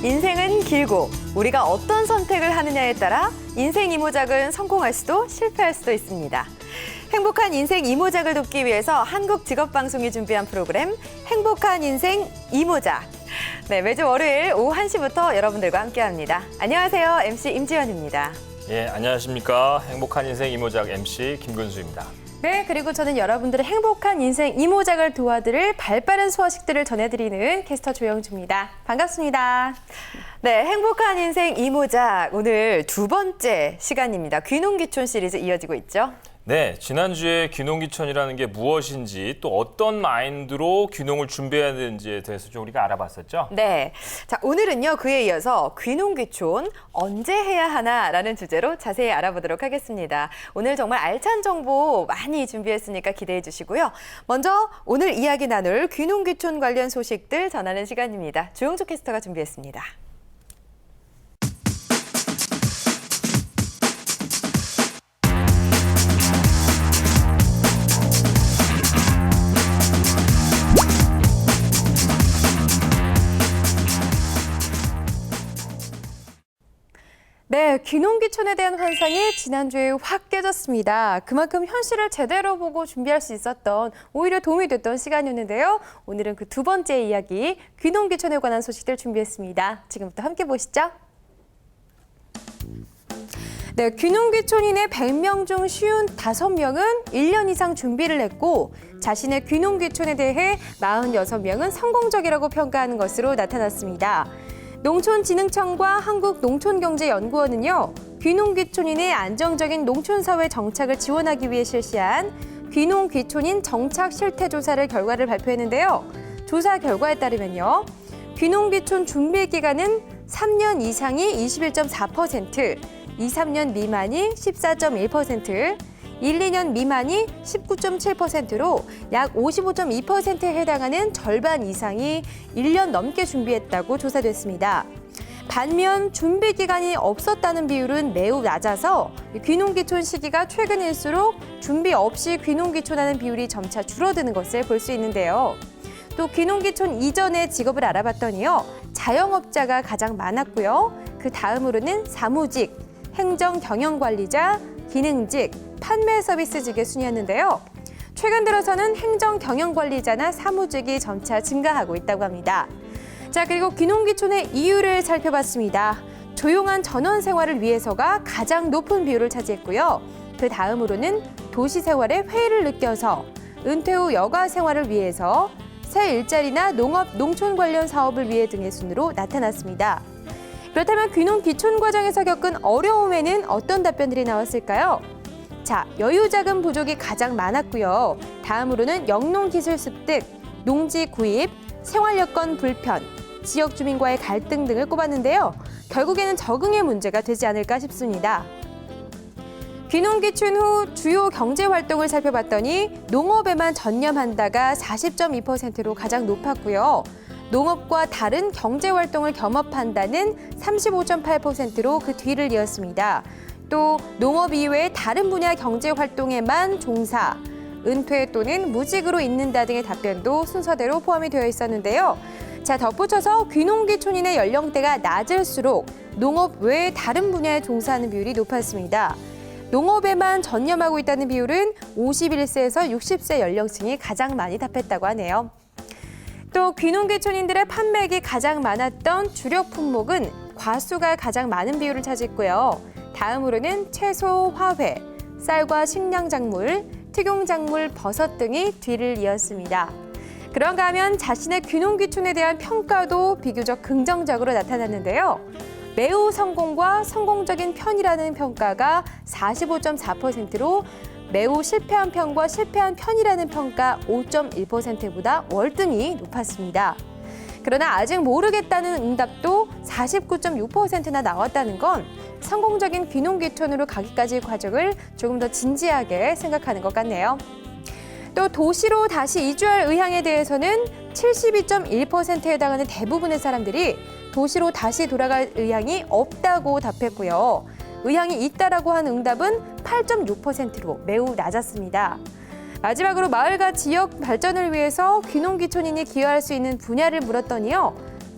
인생은 길고 우리가 어떤 선택을 하느냐에 따라 인생 이모작은 성공할 수도 실패할 수도 있습니다. 행복한 인생 이모작을 돕기 위해서 한국직업방송이 준비한 프로그램 행복한 인생 이모작. 네, 매주 월요일 오후 1시부터 여러분들과 함께합니다. 안녕하세요. MC 임지연입니다. 예, 안녕하십니까. 행복한 인생 이모작 MC 김근수입니다. 네, 그리고 저는 여러분들의 행복한 인생 이모작을 도와드릴 발빠른 소식들을 전해드리는 캐스터 조영주입니다. 반갑습니다. 네, 행복한 인생 이모작 오늘 두 번째 시간입니다. 귀농귀촌 시리즈 이어지고 있죠. 네, 지난주에 귀농귀촌이라는 게 무엇인지 또 어떤 마인드로 귀농을 준비해야 되는지에 대해서 좀 우리가 알아봤었죠? 네, 자 오늘은요 그에 이어서 귀농귀촌 언제 해야 하나라는 주제로 자세히 알아보도록 하겠습니다. 오늘 정말 알찬 정보 많이 준비했으니까 기대해 주시고요. 먼저 오늘 이야기 나눌 귀농귀촌 관련 소식들 전하는 시간입니다. 조영주 캐스터가 준비했습니다. 네, 귀농귀촌에 대한 환상이 지난주에 확 깨졌습니다. 그만큼 현실을 제대로 보고 준비할 수 있었던, 오히려 도움이 됐던 시간이었는데요. 오늘은 그 두 번째 이야기, 귀농귀촌에 관한 소식들 준비했습니다. 지금부터 함께 보시죠. 네, 귀농귀촌인의 100명 중 55명은 1년 이상 준비를 했고 자신의 귀농귀촌에 대해 46명은 성공적이라고 평가하는 것으로 나타났습니다. 농촌진흥청과 한국농촌경제연구원은요, 귀농귀촌인의 안정적인 농촌사회 정착을 지원하기 위해 실시한 귀농귀촌인 정착 실태조사를 결과를 발표했는데요. 조사 결과에 따르면요, 귀농귀촌 준비 기간은 3년 이상이 21.4%, 2, 3년 미만이 14.1%, 1, 2년 미만이 19.7%로 약 55.2%에 해당하는 절반 이상이 1년 넘게 준비했다고 조사됐습니다. 반면 준비 기간이 없었다는 비율은 매우 낮아서 귀농귀촌 시기가 최근일수록 준비 없이 귀농귀촌하는 비율이 점차 줄어드는 것을 볼 수 있는데요. 또 귀농귀촌 이전의 직업을 알아봤더니요, 자영업자가 가장 많았고요. 그 다음으로는 사무직, 행정경영관리자, 기능직, 판매 서비스직의 순이었는데요. 최근 들어서는 행정경영관리자나 사무직이 점차 증가하고 있다고 합니다. 자, 그리고 귀농귀촌의 이유를 살펴봤습니다. 조용한 전원 생활을 위해서가 가장 높은 비율을 차지했고요. 그 다음으로는 도시 생활의 회의를 느껴서, 은퇴 후 여가 생활을 위해서, 새 일자리나 농업, 농촌 관련 사업을 위해 등의 순으로 나타났습니다. 그렇다면 귀농귀촌 과정에서 겪은 어려움에는 어떤 답변들이 나왔을까요? 자, 여유자금 부족이 가장 많았고요. 다음으로는 영농기술 습득, 농지 구입, 생활여건 불편, 지역 주민과의 갈등 등을 꼽았는데요. 결국에는 적응의 문제가 되지 않을까 싶습니다. 귀농귀촌 후 주요 경제활동을 살펴봤더니 농업에만 전념한다가 40.2%로 가장 높았고요. 농업과 다른 경제활동을 겸업한다는 35.8%로 그 뒤를 이었습니다. 또 농업 이외의 다른 분야 경제활동에만 종사, 은퇴 또는 무직으로 있는다 등의 답변도 순서대로 포함이 되어 있었는데요. 자, 덧붙여서 귀농귀촌인의 연령대가 낮을수록 농업 외의 다른 분야에 종사하는 비율이 높았습니다. 농업에만 전념하고 있다는 비율은 51세에서 60세 연령층이 가장 많이 답했다고 하네요. 또 귀농귀촌인들의 판매액이 가장 많았던 주력 품목은 과수가 가장 많은 비율을 차지했고요. 다음으로는 채소, 화훼, 쌀과 식량작물, 특용작물, 버섯 등이 뒤를 이었습니다. 그런가 하면 자신의 귀농귀촌에 대한 평가도 비교적 긍정적으로 나타났는데요. 매우 성공과 성공적인 편이라는 평가가 45.4%로 매우 실패한 편과 실패한 편이라는 평가 5.1%보다 월등히 높았습니다. 그러나 아직 모르겠다는 응답도 49.6%나 나왔다는 건 성공적인 귀농귀촌으로 가기까지의 과정을 조금 더 진지하게 생각하는 것 같네요. 또 도시로 다시 이주할 의향에 대해서는 72.1%에 해당하는 대부분의 사람들이 도시로 다시 돌아갈 의향이 없다고 답했고요. 의향이 있다라고 한 응답은 8.6%로 매우 낮았습니다. 마지막으로 마을과 지역 발전을 위해서 귀농귀촌인이 기여할 수 있는 분야를 물었더니요.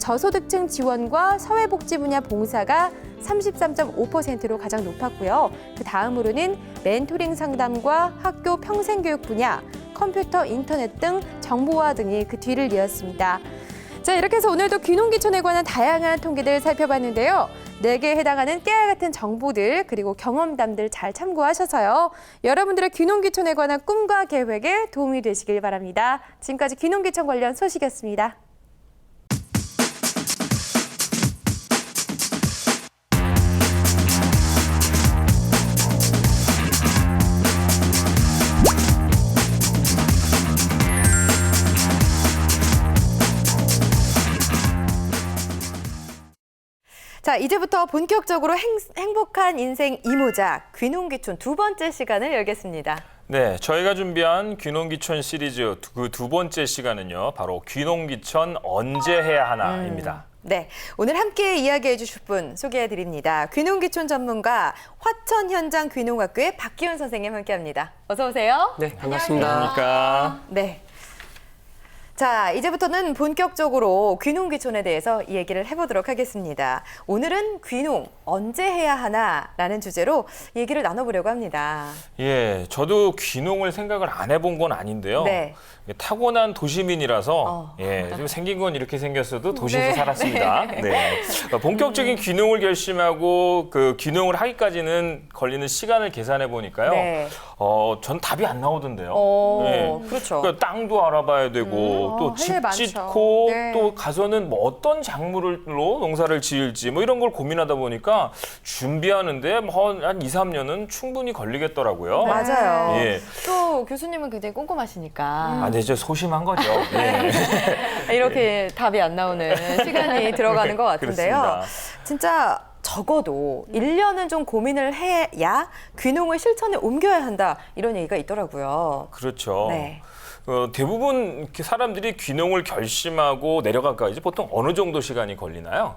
저소득층 지원과 사회복지 분야 봉사가 33.5%로 가장 높았고요. 그 다음으로는 멘토링 상담과 학교 평생교육 분야, 컴퓨터, 인터넷 등 정보화 등이 그 뒤를 이었습니다. 자, 이렇게 해서 오늘도 귀농귀촌에 관한 다양한 통계들 살펴봤는데요. 4개에 해당하는 깨알 같은 정보들 그리고 경험담들 잘 참고하셔서요. 여러분들의 귀농귀촌에 관한 꿈과 계획에 도움이 되시길 바랍니다. 지금까지 귀농귀촌 관련 소식이었습니다. 자, 이제부터 본격적으로 행복한 인생 이모작 귀농귀촌 2번째 시간을 열겠습니다. 네, 저희가 준비한 귀농귀촌 시리즈 그 2번째 시간은요. 바로 귀농귀촌 언제 해야 하나입니다. 네, 오늘 함께 이야기해 주실 분 소개해 드립니다. 귀농귀촌 전문가 화천현장 귀농학교의 박기훈 선생님 함께합니다. 어서 오세요. 네, 반갑습니다. 그러니까 네. 자, 이제부터는 본격적으로 귀농귀촌에 대해서 이 얘기를 해보도록 하겠습니다. 오늘은 귀농 언제 해야 하나라는 주제로 얘기를 나눠보려고 합니다. 예, 저도 귀농을 생각을 안 해본 건 아닌데요. 네. 타고난 도시민이라서 예, 좀 생긴 건 이렇게 생겼어도 도시에서 네. 살았습니다. 네. 본격적인 귀농을 결심하고 그 귀농을 하기까지는 걸리는 시간을 계산해 보니까요. 네. 전 답이 안 나오던데요. 그렇죠. 그러니까 땅도 알아봐야 되고 또 할 집 일 많죠. 짓고 네. 또 가서는 뭐 어떤 작물로 농사를 지을지 뭐 이런 걸 고민하다 보니까 준비하는데 뭐 한 2, 3년은 충분히 걸리겠더라고요. 맞아요. 예. 또 교수님은 굉장히 꼼꼼하시니까 아, 네, 저 소심한 거죠. 예. 이렇게 답이 안 나오는 시간이 들어가는 것 같은데요. 그렇습니다. 진짜 적어도 1년은 좀 고민을 해야 귀농을 실천에 옮겨야 한다. 이런 얘기가 있더라고요. 그렇죠. 네. 대부분 이렇게 사람들이 귀농을 결심하고 내려갈까지 보통 어느 정도 시간이 걸리나요?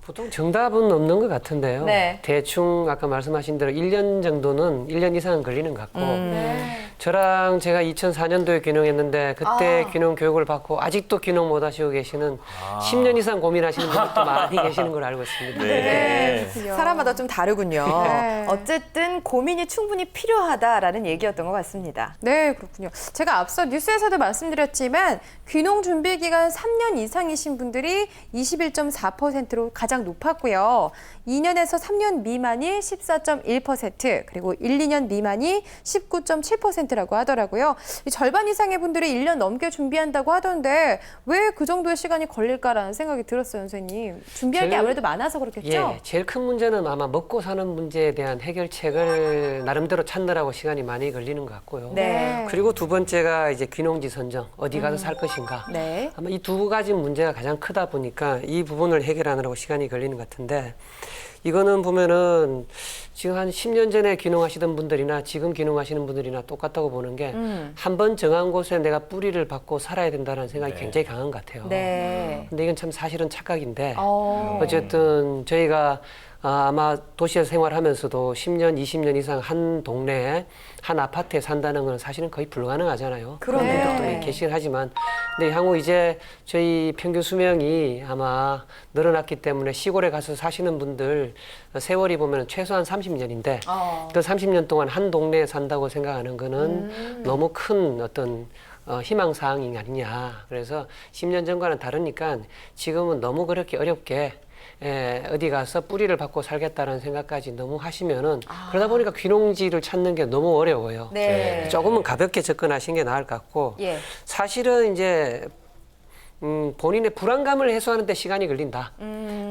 보통 정답은 없는 것 같은데요. 네. 대충 아까 말씀하신 대로 1년 정도는 1년 이상은 걸리는 것 같고 네. 저랑 제가 2004년도에 귀농했는데 그때 귀농 교육을 받고 아직도 귀농 못 하시고 계시는 10년 이상 고민하시는 분들도 많이 계시는 걸 알고 있습니다. 네. 사람마다 좀 다르군요. 네. 어쨌든 고민이 충분히 필요하다라는 얘기였던 것 같습니다. 네, 그렇군요. 제가 앞서 뉴스에서도 말씀드렸지만 귀농 준비 기간 3년 이상이신 분들이 21.4%로 가장 높았고요. 2년에서 3년 미만이 14.1%, 그리고 1, 2년 미만이 19.7%라고 하더라고요. 이 절반 이상의 분들이 1년 넘게 준비한다고 하던데 왜 그 정도의 시간이 걸릴까라는 생각이 들었어요, 선생님. 준비할 게 제일- 아무래도 많아서 그렇겠죠? 예, 제일 큰 문제는 아마 먹고 사는 문제에 대한 해결책을 나름대로 찾느라고 시간이 많이 걸리는 것 같고요. 네. 그리고 두 번째가 이제 귀농지 선정, 어디 가서 살 것인가. 네. 아마 이 두 가지 문제가 가장 크다 보니까 이 부분을 해결하느라고 시간이 걸리는 것 같은데 이거는 보면은 지금 한 10년 전에 귀농하시던 분들이나 지금 귀농하시는 분들이나 똑같다고 보는 게 한 번 정한 곳에 내가 뿌리를 받고 살아야 된다는 생각이 네. 굉장히 강한 것 같아요. 네. 근데 이건 참 사실은 착각인데 어. 어쨌든 저희가 아마 도시에서 생활하면서도 10년, 20년 이상 한 동네에 한 아파트에 산다는 건 사실은 거의 불가능하잖아요. 그런 그러네요. 분들도 네. 계시긴 하지만 근데 향후 이제 저희 평균 수명이 아마 늘어났기 때문에 시골에 가서 사시는 분들 세월이 보면 최소한 30년인데 그 30년 동안 한 동네에 산다고 생각하는 거는 너무 큰 어떤 희망사항이 아니냐. 그래서 10년 전과는 다르니까 지금은 너무 그렇게 어렵게 어디 가서 뿌리를 받고 살겠다는 생각까지 너무 하시면은 그러다 보니까 귀농지를 찾는 게 너무 어려워요. 네. 조금은 가볍게 접근하시는 게 나을 것 같고 예. 사실은 이제 본인의 불안감을 해소하는 데 시간이 걸린다.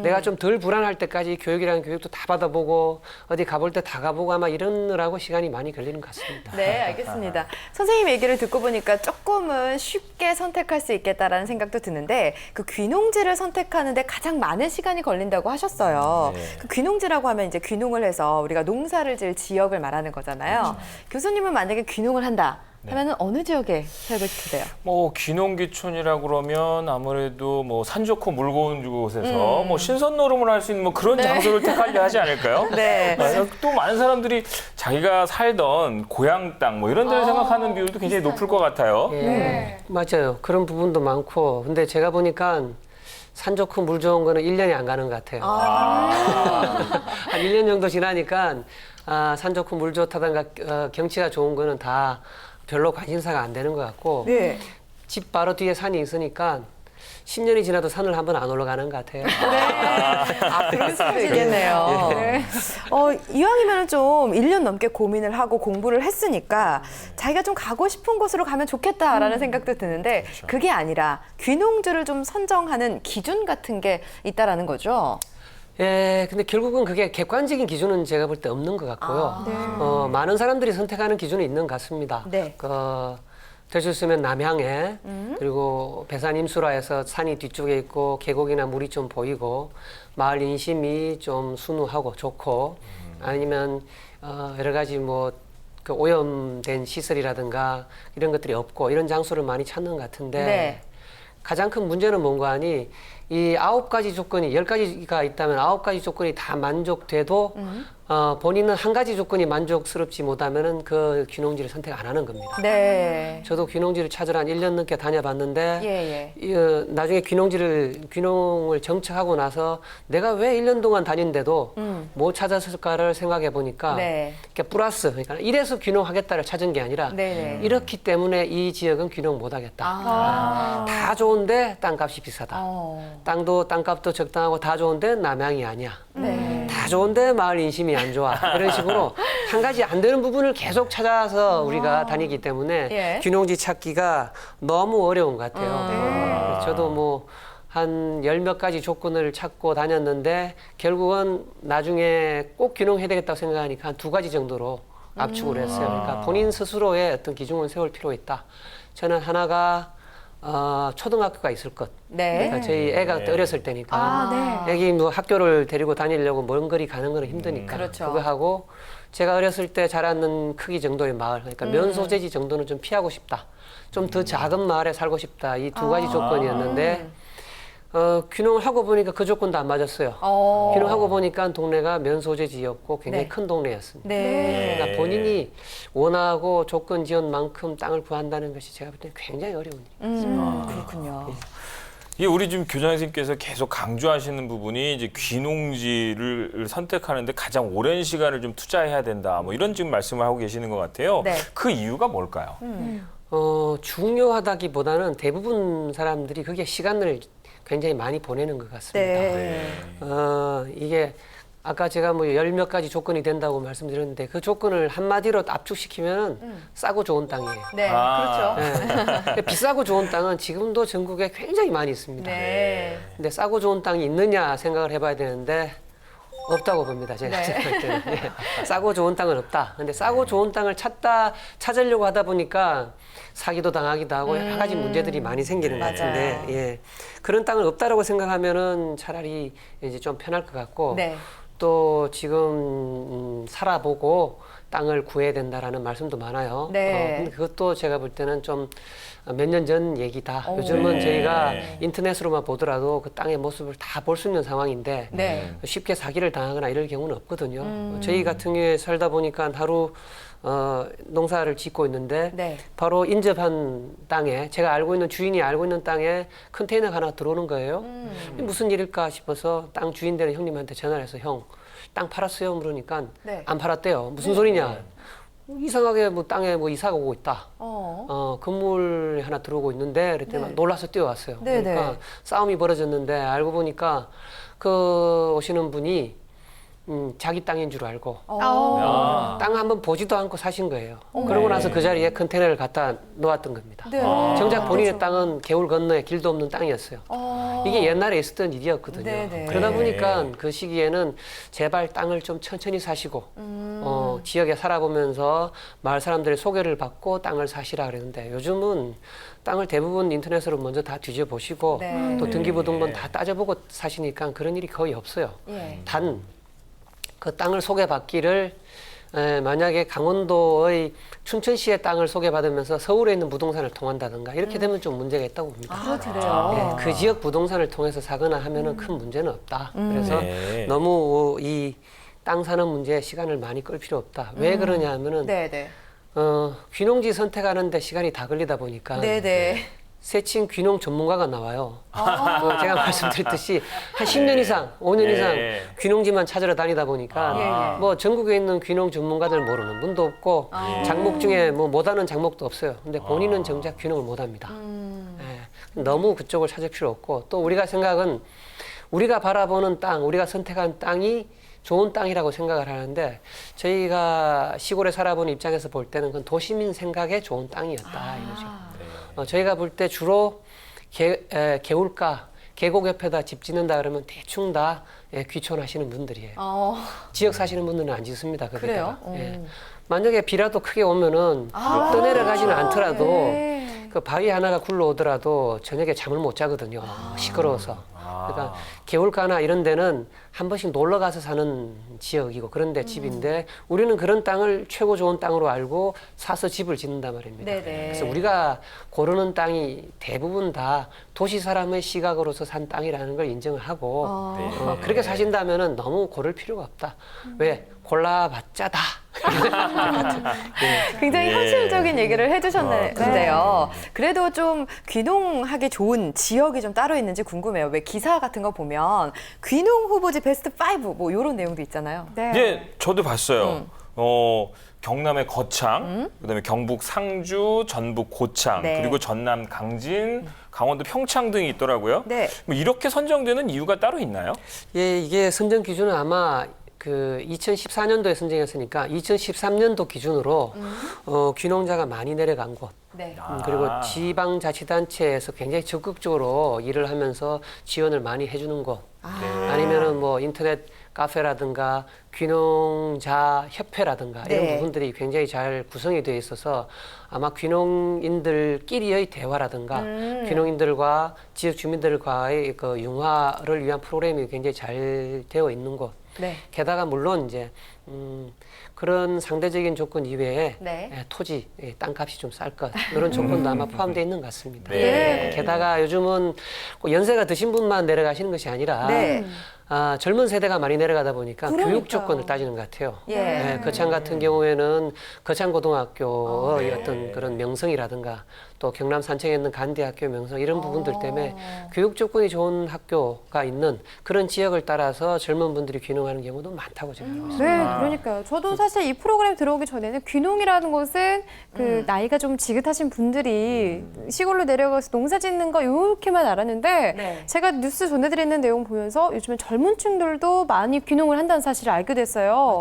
내가 좀 덜 불안할 때까지 교육이라는 교육도 다 받아보고 어디 가볼 때 다 가보고 아마 이러느라고 시간이 많이 걸리는 것 같습니다. 네, 알겠습니다. 선생님 얘기를 듣고 보니까 조금은 쉽게 선택할 수 있겠다라는 생각도 드는데 그 귀농지를 선택하는데 가장 많은 시간이 걸린다고 하셨어요. 네. 그 귀농지라고 하면 이제 귀농을 해서 우리가 농사를 지을 지역을 말하는 거잖아요. 교수님은 만약에 귀농을 한다 하면은 어느 지역에 살고 싶으세요? 뭐 귀농귀촌이라 그러면 아무래도 뭐 산 좋고 물 고운 곳에서 뭐 신선 노름을 할 수 있는 뭐 그런 장소를 택하려 하지 않을까요? 네. 또 많은 사람들이 자기가 살던 고향 땅 뭐 이런 데를 생각하는 비율도 굉장히 높을 것 같아요. 예, 맞아요. 그런 부분도 많고 근데 제가 보니까 산 좋고 물 좋은 거는 1년이 안 가는 것 같아요. 한 1년 정도 지나니까 산 좋고 물 좋다든가 경치가 좋은 거는 다 별로 관심사가 안 되는 것 같고 네. 집 바로 뒤에 산이 있으니까 10년이 지나도 산을 한번 안 올라가는 것 같아요. 그럴 수도 있겠네요. 네. 이왕이면 좀 1년 넘게 고민을 하고 공부를 했으니까 자기가 좀 가고 싶은 곳으로 가면 좋겠다라는 생각도 드는데 그게 아니라 귀농지를 좀 선정하는 기준 같은 게 있다라는 거죠. 예, 근데 결국은 그게 객관적인 기준은 제가 볼 때 없는 것 같고요. 많은 사람들이 선택하는 기준이 있는 것 같습니다. 네. 될 수 있으면 남향에 그리고 배산 임수라에서 산이 뒤쪽에 있고 계곡이나 물이 좀 보이고 마을 인심이 좀 순우하고 좋고 아니면 여러 가지 뭐 그 오염된 시설이라든가 이런 것들이 없고 이런 장소를 많이 찾는 것 같은데 네. 가장 큰 문제는 뭔가 하니 이 9가지 조건이 10가지가 있다면 9가지 조건이 다 만족돼도 본인은 한 가지 조건이 만족스럽지 못하면은 그 귀농지를 선택 안 하는 겁니다. 네. 저도 귀농지를 찾으러 한 1년 넘게 다녀봤는데 예. 나중에 귀농을 정착하고 나서 내가 왜 1년 동안 다닌데도 못 찾았을까를 생각해 보니까 네. 플러스 그러니까 이래서 귀농하겠다를 찾은 게 아니라 네네. 이렇기 때문에 이 지역은 귀농 못 하겠다. 다 좋은데 땅값이 비싸다. 땅값도 적당하고 다 좋은데 남향이 아니야. 네. 다 좋은데 마을 인심이 안 좋아. 이런 식으로 한 가지 안 되는 부분을 계속 찾아서 우리가 다니기 때문에 예. 귀농지 찾기가 너무 어려운 것 같아요. 저도 뭐 한 10몇 가지 조건을 찾고 다녔는데 결국은 나중에 꼭 귀농해야 되겠다고 생각하니까 한 2가지 정도로 압축을 했어요. 그러니까 본인 스스로의 어떤 기준을 세울 필요가 있다. 저는 하나가 초등학교가 있을 것. 네. 그러니까 저희 애가 그때 어렸을 때니까 애기 뭐 학교를 데리고 다니려고 먼 거리 가는 거는 힘드니까 그렇죠. 그거 하고 제가 어렸을 때 자랐는 크기 정도의 마을 그러니까 면소재지 정도는 좀 피하고 싶다. 좀 더 작은 마을에 살고 싶다. 이 2가지 조건이었는데 귀농을 하고 보니까 그 조건도 안 맞았어요. 귀농하고 보니까 동네가 면소재지였고 굉장히 네. 큰 동네였습니다. 네. 그러니까 본인이 원하고 조건 지은 만큼 땅을 구한다는 것이 제가 볼 때는 굉장히 어려운 일이에요. 그렇군요. 이게 우리 지금 교장 선생님께서 계속 강조하시는 부분이 이제 귀농지를 선택하는데 가장 오랜 시간을 좀 투자해야 된다. 뭐 이런 지금 말씀을 하고 계시는 것 같아요. 네. 그 이유가 뭘까요? 중요하다기보다는 대부분 사람들이 그게 시간을 굉장히 많이 보내는 것 같습니다. 네. 이게 아까 제가 뭐 10몇 가지 조건이 된다고 말씀드렸는데 그 조건을 한마디로 압축시키면 싸고 좋은 땅이에요. 네. 그렇죠. 네. 비싸고 좋은 땅은 지금도 전국에 굉장히 많이 있습니다. 네. 근데 싸고 좋은 땅이 있느냐 생각을 해봐야 되는데 없다고 봅니다. 제가 네. 생각할 때는. 네. 싸고 좋은 땅은 없다. 근데 싸고 좋은 땅을 찾으려고 하다 보니까 사기도 당하기도 하고 여러 가지 문제들이 많이 생기는 것 같은데, 예. 그런 땅을 없다라고 생각하면은 차라리 이제 좀 편할 것 같고, 네. 또 지금 살아보고 땅을 구해야 된다라는 말씀도 많아요. 네. 근데 그것도 제가 볼 때는 좀 몇 년 전 얘기다. 요즘은 네. 저희가 인터넷으로만 보더라도 그 땅의 모습을 다 볼 수 있는 상황인데 네. 쉽게 사기를 당하거나 이럴 경우는 없거든요. 저희 같은 경우에 살다 보니까 하루 농사를 짓고 있는데 네. 바로 인접한 땅에 제가 알고 있는 주인이 알고 있는 땅에 컨테이너가 하나 들어오는 거예요. 무슨 일일까 싶어서 땅 주인 되는 형님한테 전화를 해서 형, 땅 팔았어요? 물으니까 네. 안 팔았대요. 무슨 소리냐? 이상하게 뭐 땅에 뭐 이사가 오고 있다. 건물 하나 들어오고 있는데 그랬더니 막 놀라서 뛰어왔어요. 네, 그러니까 네. 싸움이 벌어졌는데 알고 보니까 그 오시는 분이 자기 땅인 줄 알고 땅 한번 보지도 않고 사신 거예요. 그러고 나서 그 자리에 컨테이너를 갖다 놓았던 겁니다. 네. 정작 본인의 땅은 개울 건너에 길도 없는 땅이었어요. 이게 옛날에 있었던 일이었거든요. 네, 네. 그러다 보니까 그 시기에는 제발 땅을 좀 천천히 사시고 지역에 살아보면서 마을 사람들의 소개를 받고 땅을 사시라 그랬는데 요즘은 땅을 대부분 인터넷으로 먼저 다 뒤져보시고 네. 또 등기부등본 다 따져보고 사시니까 그런 일이 거의 없어요. 예. 단 그 땅을 소개받기를 만약에 강원도의 춘천시의 땅을 소개받으면서 서울에 있는 부동산을 통한다든가 이렇게 되면 좀 문제가 있다고 봅니다. 그래요? 예, 그 지역 부동산을 통해서 사거나 하면은 큰 문제는 없다. 그래서 네. 너무 이 땅 사는 문제에 시간을 많이 끌 필요 없다. 왜 그러냐 하면은 네, 네. 귀농지 선택하는데 시간이 다 걸리다 보니까 네, 네. 세친 귀농 전문가가 나와요. 제가 말씀드렸듯이 한 10년 이상, 5년 이상 귀농지만 찾으러 다니다 보니까 뭐 전국에 있는 귀농 전문가들 모르는 분도 없고 장목 중에 뭐 못하는 장목도 없어요. 근데 본인은 정작 귀농을 못합니다. 너무 그쪽을 찾을 필요 없고 또 우리가 생각은 우리가 바라보는 땅, 우리가 선택한 땅이 좋은 땅이라고 생각을 하는데 저희가 시골에 살아본 입장에서 볼 때는 그건 도시민 생각에 좋은 땅이었다 이거죠. 저희가 볼 때 주로 개울가, 계곡 옆에다 집 짓는다 그러면 대충 다 귀촌하시는 분들이에요. 지역 사시는 분들은 안 짓습니다. 거기다가. 만약에 비라도 크게 오면은 떠내려가지는 않더라도 그 바위 하나가 굴러오더라도 저녁에 잠을 못 자거든요. 시끄러워서. 그러니까 개울가나 이런 데는 한 번씩 놀러 가서 사는 지역이고 그런데 집인데 우리는 그런 땅을 최고 좋은 땅으로 알고 사서 집을 짓는단 말입니다. 그래서 우리가 고르는 땅이 대부분 다 도시 사람의 시각으로서 산 땅이라는 걸 인정을 하고 그렇게 사신다면은 너무 고를 필요가 없다. 왜? 골라봤자 다. 굉장히 현실적인 얘기를 해주셨는데요. 그래도 좀 귀농하기 좋은 지역이 좀 따로 있는지 궁금해요. 왜 기사 같은 거 보면 귀농 후보지 베스트 5 뭐 이런 내용도 있잖아요. 네, 저도 봤어요. 경남의 거창, 그다음에 경북 상주, 전북 고창, 그리고 전남 강진, 강원도 평창 등이 있더라고요. 뭐 이렇게 선정되는 이유가 따로 있나요? 예, 이게 선정 기준은 아마 그 2014년도에 선정했으니까 2013년도 기준으로 귀농자가 많이 내려간 곳 그리고 지방자치단체에서 굉장히 적극적으로 일을 하면서 지원을 많이 해주는 곳 아니면은 뭐 인터넷 카페라든가 귀농자 협회라든가 이런 부분들이 굉장히 잘 구성이 되어 있어서 아마 귀농인들끼리의 대화라든가 귀농인들과 지역 주민들과의 그 융화를 위한 프로그램이 굉장히 잘 되어 있는 곳. 게다가 물론 이제 그런 상대적인 조건 이외에 토지, 땅값이 좀 쌀 것 이런 조건도 아마 포함되어 있는 것 같습니다. 게다가 요즘은 연세가 드신 분만 내려가시는 것이 아니라 젊은 세대가 많이 내려가다 보니까 교육 조건을 따지는 것 같아요. 거창 같은 경우에는 거창고등학교의 어떤 그런 명성이라든가 또 경남 산청에 있는 간대학교 명성 이런 부분들 때문에 교육 조건이 좋은 학교가 있는 그런 지역을 따라서 젊은 분들이 귀농하는 경우도 많다고 제가 알고 있습니다. 네, 그러니까요. 저도 사실 이 프로그램 들어오기 전에는 귀농이라는 것은 그 나이가 좀 지긋하신 분들이 시골로 내려가서 농사 짓는 거 이렇게만 알았는데 제가 뉴스 전해드리는 내용 보면서 요즘에 젊은 층들도 많이 귀농을 한다는 사실을 알게 됐어요.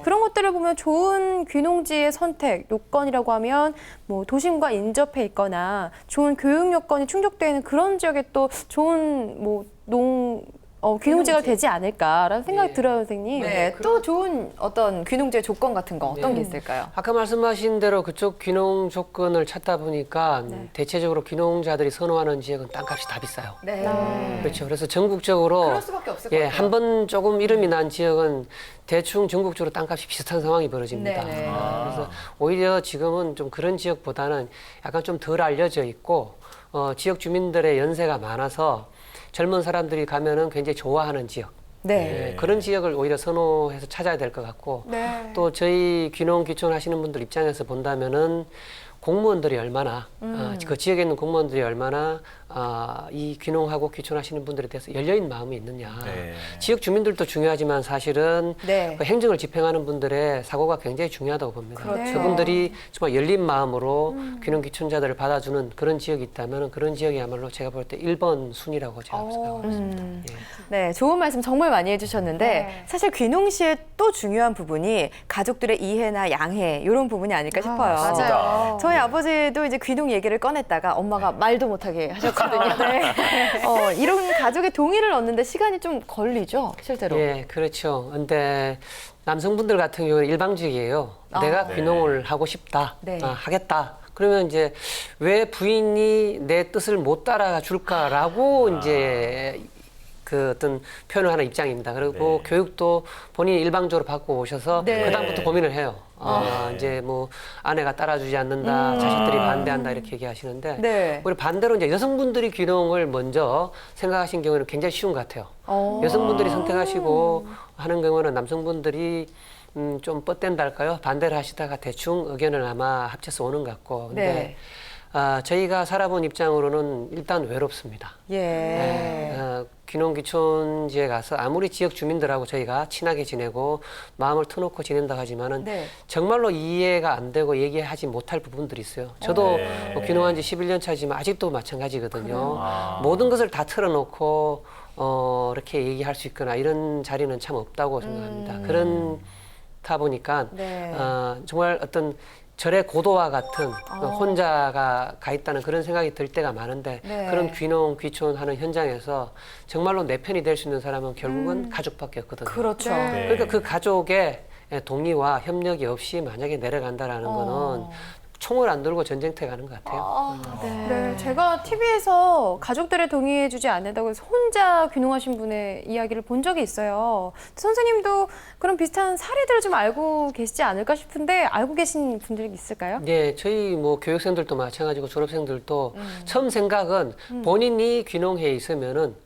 그런 것들을 보면 좋은 귀농지의 선택, 요건이라고 하면 뭐 도심과 인접해 있거나 좋은 교육 요건이 충족되는 그런 지역에 또 좋은 뭐 귀농지가 되지 않을까라는 생각이 들어요, 선생님. 또 좋은 어떤 귀농지의 조건 같은 거 어떤 게 있을까요? 아까 말씀하신 대로 그쪽 귀농 조건을 찾다 보니까 대체적으로 귀농자들이 선호하는 지역은 땅값이 다 비싸요. 그렇죠. 그래서 전국적으로 그럴 수밖에 없을 것 같아요. 한 번 조금 이름이 난 지역은 대충 전국적으로 땅값이 비슷한 상황이 벌어집니다. 그래서 오히려 지금은 좀 그런 지역보다는 약간 좀 덜 알려져 있고 지역 주민들의 연세가 많아서 젊은 사람들이 가면은 굉장히 좋아하는 지역. 그런 지역을 오히려 선호해서 찾아야 될 것 같고 또 저희 귀농 귀촌 하시는 분들 입장에서 본다면은 공무원들이 얼마나 그 지역에 있는 공무원들이 얼마나 이 귀농하고 귀촌하시는 분들에 대해서 열려있는 마음이 있느냐. 지역 주민들도 중요하지만 사실은 그 행정을 집행하는 분들의 사고가 굉장히 중요하다고 봅니다. 그분들이 정말 열린 마음으로 귀농 귀촌자들을 받아주는 그런 지역이 있다면 그런 지역이야말로 제가 볼 때 1번 순위라고 제가 생각하고 있습니다. 네, 좋은 말씀 정말 많이 해주셨는데 사실 귀농 시에 또 중요한 부분이 가족들의 이해나 양해 이런 부분이 아닐까 싶어요. 맞아요. 저희 아버지도 이제 귀농 얘기를 꺼냈다가 엄마가 말도 못하게 하셨거든요. 이런 가족의 동의를 얻는데 시간이 좀 걸리죠, 실제로. 예, 그렇죠. 근데 남성분들 같은 경우는 일방적이에요. 내가 귀농을 하고 싶다, 하겠다. 그러면 이제 왜 부인이 내 뜻을 못 따라 줄까라고 이제 그 어떤 표현을 하는 입장입니다. 그리고 교육도 본인이 일방적으로 받고 오셔서 그다음부터 고민을 해요. 이제 뭐 아내가 따라주지 않는다, 자식들이 반대한다 이렇게 얘기하시는데 우리 반대로 이제 여성분들이 귀농을 먼저 생각하신 경우는 굉장히 쉬운 것 같아요. 여성분들이 선택하시고 하는 경우는 남성분들이 좀 뻗댄다 할까요? 반대를 하시다가 대충 의견을 아마 합쳐서 오는 것 같고 근데 저희가 살아본 입장으로는 일단 외롭습니다. 예. 귀농귀촌지에 가서 아무리 지역 주민들하고 저희가 친하게 지내고 마음을 터놓고 지낸다 하지만은 네. 정말로 이해가 안 되고 얘기하지 못할 부분들이 있어요. 저도 귀농한 지 11년 차지만 아직도 마찬가지거든요. 모든 것을 다 털어놓고 이렇게 얘기할 수 있거나 이런 자리는 참 없다고 생각합니다. 그렇다 보니까 네. 정말 어떤 절의 고도와 같은 혼자가 가 있다는 그런 생각이 들 때가 많은데 네. 그런 귀농, 귀촌하는 현장에서 정말로 내 편이 될 수 있는 사람은 결국은 가족밖에 없거든요. 그렇죠. 네. 그러니까 그 가족의 동의와 협력이 없이 만약에 내려간다라는 거는 총을 안 들고 전쟁터에 가는 것 같아요. 네, 제가 TV에서 가족들의 동의해주지 않는다고 해서 혼자 귀농하신 분의 이야기를 본 적이 있어요. 선생님도 그런 비슷한 사례들을 좀 알고 계시지 않을까 싶은데 알고 계신 분들이 있을까요? 네, 저희 뭐 교육생들도 마찬가지고 졸업생들도 처음 생각은 본인이 귀농해 있으면은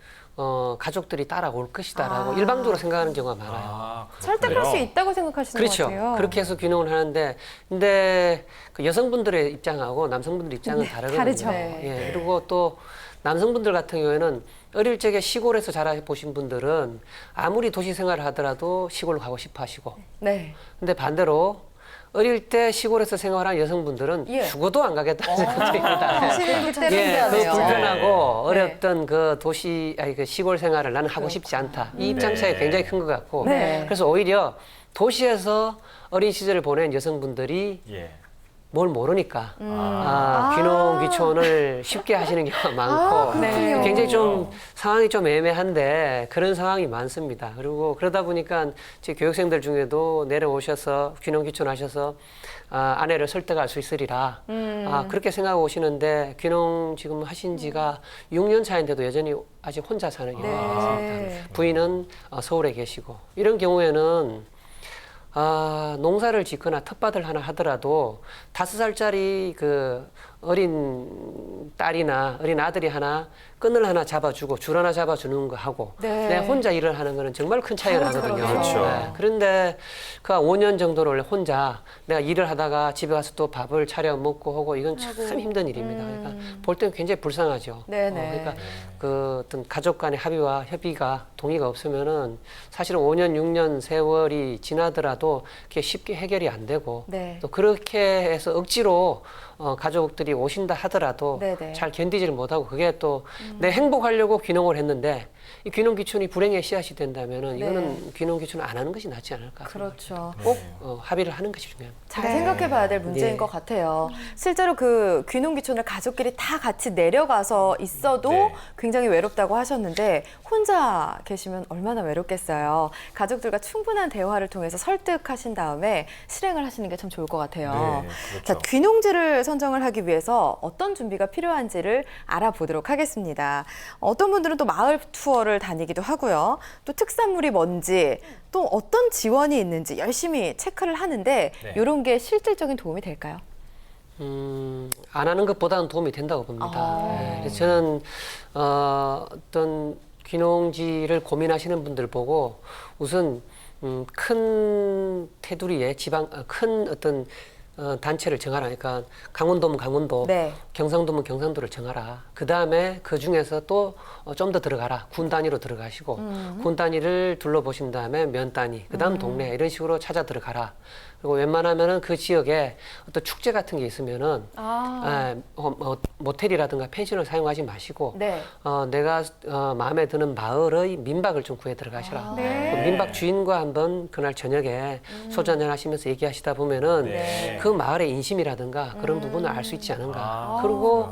가족들이 따라올 것이다라고 일방적으로 생각하는 경우가 많아요. 설득할 수 있다고 생각하시는 것 그렇죠. 같아요. 그렇게 해서 귀농을 하는데, 근데 그 여성분들의 입장하고 남성분들 입장은 다르거든요. 다르죠. 예, 그리고 또 남성분들 같은 경우에는 어릴 적에 시골에서 자라보신 분들은 아무리 도시 생활을 하더라도 시골로 가고 싶어 하시고, 네. 근데 반대로 어릴 때 시골에서 생활한 여성분들은 예. 죽어도 안 가겠다는 생각입니다. 사실은 그때는 예, 그 불편해요. 불편하고 네. 어렵던 그 그 시골 생활을 나는 하고 싶지 않다. 이 입장 차이가 굉장히 큰 것 같고, 네. 그래서 오히려 도시에서 어린 시절을 보낸 여성분들이 예. 뭘 모르니까 귀농 귀촌을 쉽게 하시는 경우가 많고 네. 굉장히 좀 상황이 좀 애매한데 그런 상황이 많습니다. 그리고 그러다 보니까 제 교육생들 중에도 내려오셔서 귀농 귀촌 하셔서 아내를 설득할 수 있으리라 그렇게 생각하고 오시는데 귀농 지금 하신 지가 6년 차인데도 여전히 아직 혼자 사는 경우가 많습니다. 부인은 서울에 계시고 이런 경우에는 농사를 짓거나 텃밭을 하나 하더라도 5살짜리 그 어린 딸이나 어린 아들이 하나 끈을 하나 잡아주고 줄 하나 잡아주는 거 하고 네. 내가 혼자 일을 하는 거는 정말 큰 차이가 나거든요. 그렇죠. 그런데 그 5년 정도를 원래 혼자 내가 일을 하다가 집에 가서 또 밥을 차려 먹고 하고 이건 참 힘든 일입니다. 그러니까 볼 때는 굉장히 불쌍하죠. 네네. 그러니까 그 어떤 가족 간의 합의와 협의가 동의가 없으면은 사실은 5년, 6년 세월이 지나더라도 그게 쉽게 해결이 안 되고 네. 또 그렇게 해서 억지로 가족들이 오신다 하더라도 네네. 잘 견디지를 못하고 그게 또 내 행복하려고 귀농을 했는데 이 귀농 귀촌이 불행의 씨앗이 된다면은 이거는 귀농 귀촌을 안 하는 것이 낫지 않을까. 그렇죠. 꼭 합의를 하는 것이 중요합니다. 잘 생각해봐야 될 문제인 네. 것 같아요. 실제로 그 귀농 귀촌을 가족끼리 다 같이 내려가서 있어도 네. 굉장히 외롭다고 하셨는데 혼자 계시면 얼마나 외롭겠어요. 가족들과 충분한 대화를 통해서 설득하신 다음에 실행을 하시는 게 참 좋을 것 같아요. 네, 그렇죠. 자, 귀농지를 선정을 하기 위해서 어떤 준비가 필요한지를 알아보도록 하겠습니다. 어떤 분들은 또 마을 투어를 다니기도 하고요. 또 특산물이 뭔지 또 어떤 지원이 있는지 열심히 체크를 하는데 네. 이런 게 실질적인 도움이 될까요? 안 하는 것보다는 도움이 된다고 봅니다. 네, 그래서 저는 어떤 귀농지를 고민하시는 분들 보고 우선 큰 테두리에 큰 어떤 단체를 정하라. 그러니까 강원도면 강원도, 네. 경상도면 경상도를 정하라. 그 다음에 그 중에서 또 좀 더 들어가라. 군 단위로 들어가시고 군 단위를 둘러보신 다음에 면 단위, 그 다음 동네 이런 식으로 찾아 들어가라. 그리고 웬만하면은 그 지역에 어떤 축제 같은 게 있으면은 모텔이라든가 펜션을 사용하지 마시고 네. 내가 마음에 드는 마을의 민박을 좀 구해 들어가시라. 그 민박 주인과 한번 그날 저녁에 소주 한잔 하시면서 얘기하시다 보면은 네. 그 마을의 인심이라든가 그런 부분을 알 수 있지 않은가. 그리고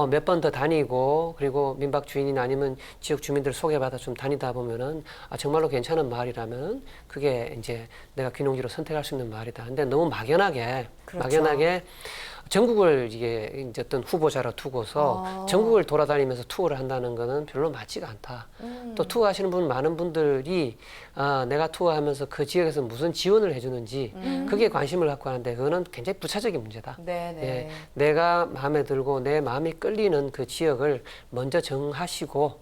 몇 번 더 다니고 그리고 민박 주인이나 아니면 지역 주민들 소개받아 좀 다니다 보면은 정말로 괜찮은 마을이라면 그게 이제 내가 귀농지로 선택할 수 있는 마을이다. 근데 너무 막연하게 전국을 이게 이제 어떤 후보자로 두고서 전국을 돌아다니면서 투어를 한다는 거는 별로 맞지가 않다. 또 투어하시는 분 많은 분들이 내가 투어하면서 그 지역에서 무슨 지원을 해주는지 그게 관심을 갖고 하는데 그거는 굉장히 부차적인 문제다. 네네. 예, 내가 마음에 들고 내 마음이 끌리는 그 지역을 먼저 정하시고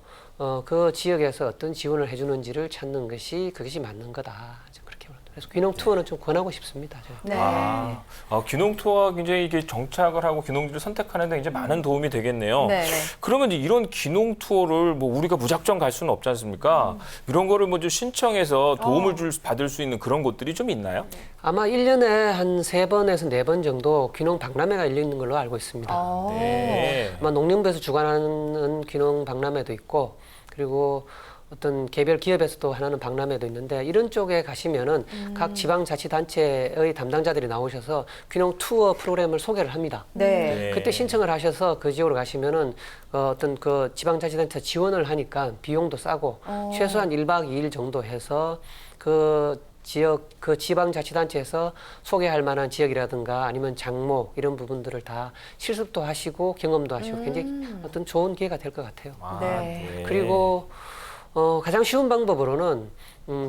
그 지역에서 어떤 지원을 해주는지를 찾는 것이 그것이 맞는 거다. 그렇게 봅니다. 그래서 귀농 투어는 좀 권하고 싶습니다. 제가. 네. 귀농 투어가 굉장히 이게 정착을 하고 귀농지를 선택하는 데 굉장히 많은 도움이 되겠네요. 네, 네. 그러면 이제 이런 귀농 투어를 뭐 우리가 무작정 갈 수는 없지 않습니까? 이런 거를 뭐 좀 신청해서 도움을 받을 수 있는 그런 곳들이 좀 있나요? 아마 1년에 한 3번에서 4번 정도 귀농 박람회가 열려 있는 걸로 알고 있습니다. 네. 아마 농림부에서 주관하는 귀농 박람회도 있고 그리고 어떤 개별 기업에서도 하나는 박람회도 있는데 이런 쪽에 가시면은 각 지방자치단체의 담당자들이 나오셔서 귀농 투어 프로그램을 소개를 합니다. 네. 그때 신청을 하셔서 그 지역으로 가시면은 어떤 그 지방자치단체 지원을 하니까 비용도 싸고 최소한 1박 2일 정도 해서 그 지역 그 지방자치단체에서 소개할 만한 지역이라든가 아니면 장목 이런 부분들을 다 실습도 하시고 경험도 하시고 굉장히 어떤 좋은 기회가 될 것 같아요. 네. 그리고 가장 쉬운 방법으로는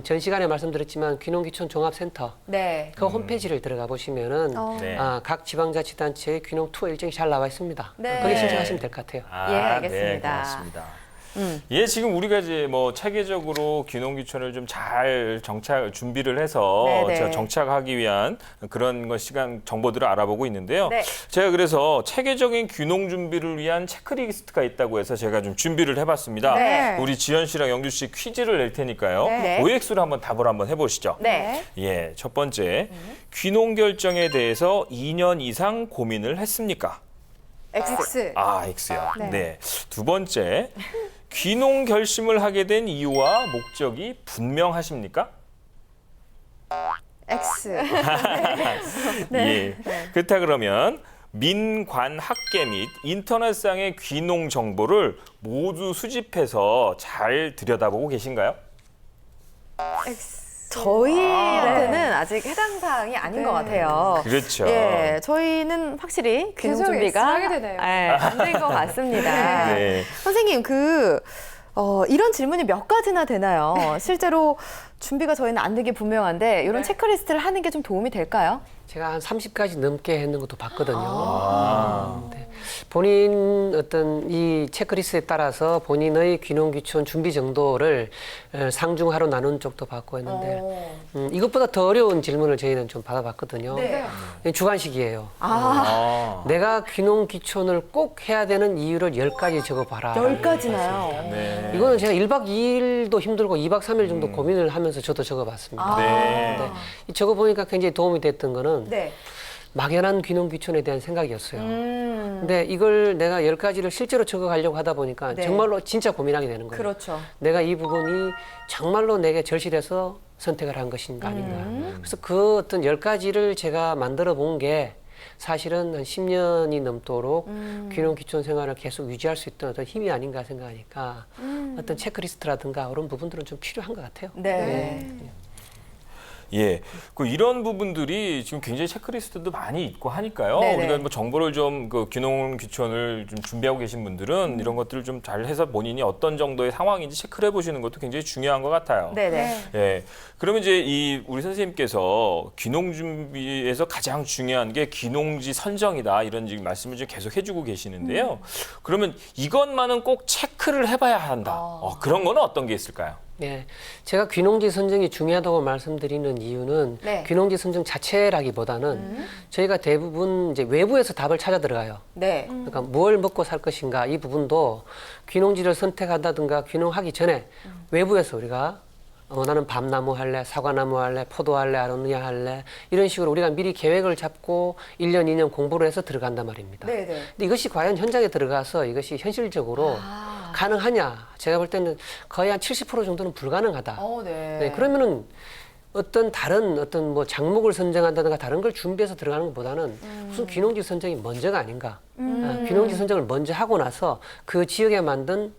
전 시간에 말씀드렸지만 귀농귀촌 종합센터 네. 그 홈페이지를 들어가 보시면은 네. 각 지방자치단체의 귀농 투어 일정이 잘 나와 있습니다. 네. 거기 신청하시면 될 것 같아요. 예, 알겠습니다. 네, 고맙습니다. 예, 지금 우리가 이제 뭐 체계적으로 귀농귀촌을 좀 잘 준비를 해서 네네. 정착하기 위한 그런 것 시간 정보들을 알아보고 있는데요. 네. 제가 그래서 체계적인 귀농 준비를 위한 체크리스트가 있다고 해서 제가 좀 준비를 해봤습니다. 네. 우리 지연 씨랑 영주 씨 퀴즈를 낼 테니까요. 네. OX로 한번 답을 한번 해보시죠. 네. 예, 첫 번째, 귀농 결정에 대해서 2년 이상 고민을 했습니까? X. X요. 네. 두 번째, 귀농 결심을 하게 된 이유와 목적이 분명하십니까? X. 예. 그렇다 그러면 민관 학계 및 인터넷상의 귀농 정보를 모두 수집해서 잘 들여다보고 계신가요? 저희한테는 아직 해당 사항이 아닌 것 같아요. 그렇죠. 예, 저희는 확실히 귀농 계속 준비가 X하게 되네요. 안 된 것 같습니다. 네. 선생님, 이런 질문이 몇 가지나 되나요? 실제로 준비가 저희는 안 된 게 분명한데 이런 체크리스트를 하는 게 좀 도움이 될까요? 제가 한 30가지 넘게 했는 것도 봤거든요. 네. 본인 어떤 이 체크리스트에 따라서 본인의 귀농귀촌 준비 정도를 상중하로 나눈 쪽도 봤고 했는데 이것보다 더 어려운 질문을 저희는 좀 받아봤거든요. 네. 주관식이에요. 내가 귀농귀촌을 꼭 해야 되는 이유를 10가지 적어봐라. 10가지나요? 네. 이거는 제가 1박 2일도 힘들고 2박 3일 정도 고민을 하면서 저도 적어봤습니다. 네. 근데 적어보니까 굉장히 도움이 됐던 거는 네. 막연한 귀농귀촌에 대한 생각이었어요. 근데 이걸 내가 10가지를 실제로 적어가려고 하다 보니까 네. 정말로 진짜 고민하게 되는 거예요. 그렇죠. 내가 이 부분이 정말로 내게 절실해서 선택을 한 것인가 아닌가. 그래서 그 어떤 10가지를 제가 만들어 본 게 사실은 한 10년이 넘도록 귀농귀촌 생활을 계속 유지할 수 있던 어떤 힘이 아닌가 생각하니까 어떤 체크리스트라든가 그런 부분들은 좀 필요한 것 같아요. 네. 예, 이런 부분들이 지금 굉장히 체크리스트도 많이 있고 하니까요. 네네. 우리가 뭐 정보를 좀 귀농 귀촌을 좀 준비하고 계신 분들은 이런 것들을 좀 잘해서 본인이 어떤 정도의 상황인지 체크를 해보시는 것도 굉장히 중요한 것 같아요. 네네. 예, 그러면 이제 우리 선생님께서 귀농 준비에서 가장 중요한 게 귀농지 선정이다 이런 지금 말씀을 지금 계속 해주고 계시는데요. 그러면 이것만은 꼭 체크를 해봐야 한다. 그런 거는 어떤 게 있을까요? 네, 제가 귀농지 선정이 중요하다고 말씀드리는 이유는 네. 귀농지 선정 자체라기보다는 저희가 대부분 이제 외부에서 답을 찾아 들어가요. 네. 그러니까 뭘 먹고 살 것인가 이 부분도 귀농지를 선택한다든가 귀농하기 전에 외부에서 우리가 나는 밤나무 할래, 사과나무 할래, 포도 할래, 아로니아 할래 이런 식으로 우리가 미리 계획을 잡고 1년, 2년 공부를 해서 들어간단 말입니다. 네네. 근데 이것이 과연 현장에 들어가서 이것이 현실적으로 가능하냐? 제가 볼 때는 거의 한 70% 정도는 불가능하다. 네. 네, 그러면은 어떤 다른 어떤 뭐 장목을 선정한다든가 다른 걸 준비해서 들어가는 것보다는 무슨 귀농지 선정이 먼저가 아닌가. 귀농지 선정을 먼저 하고 나서 그 지역에 맞는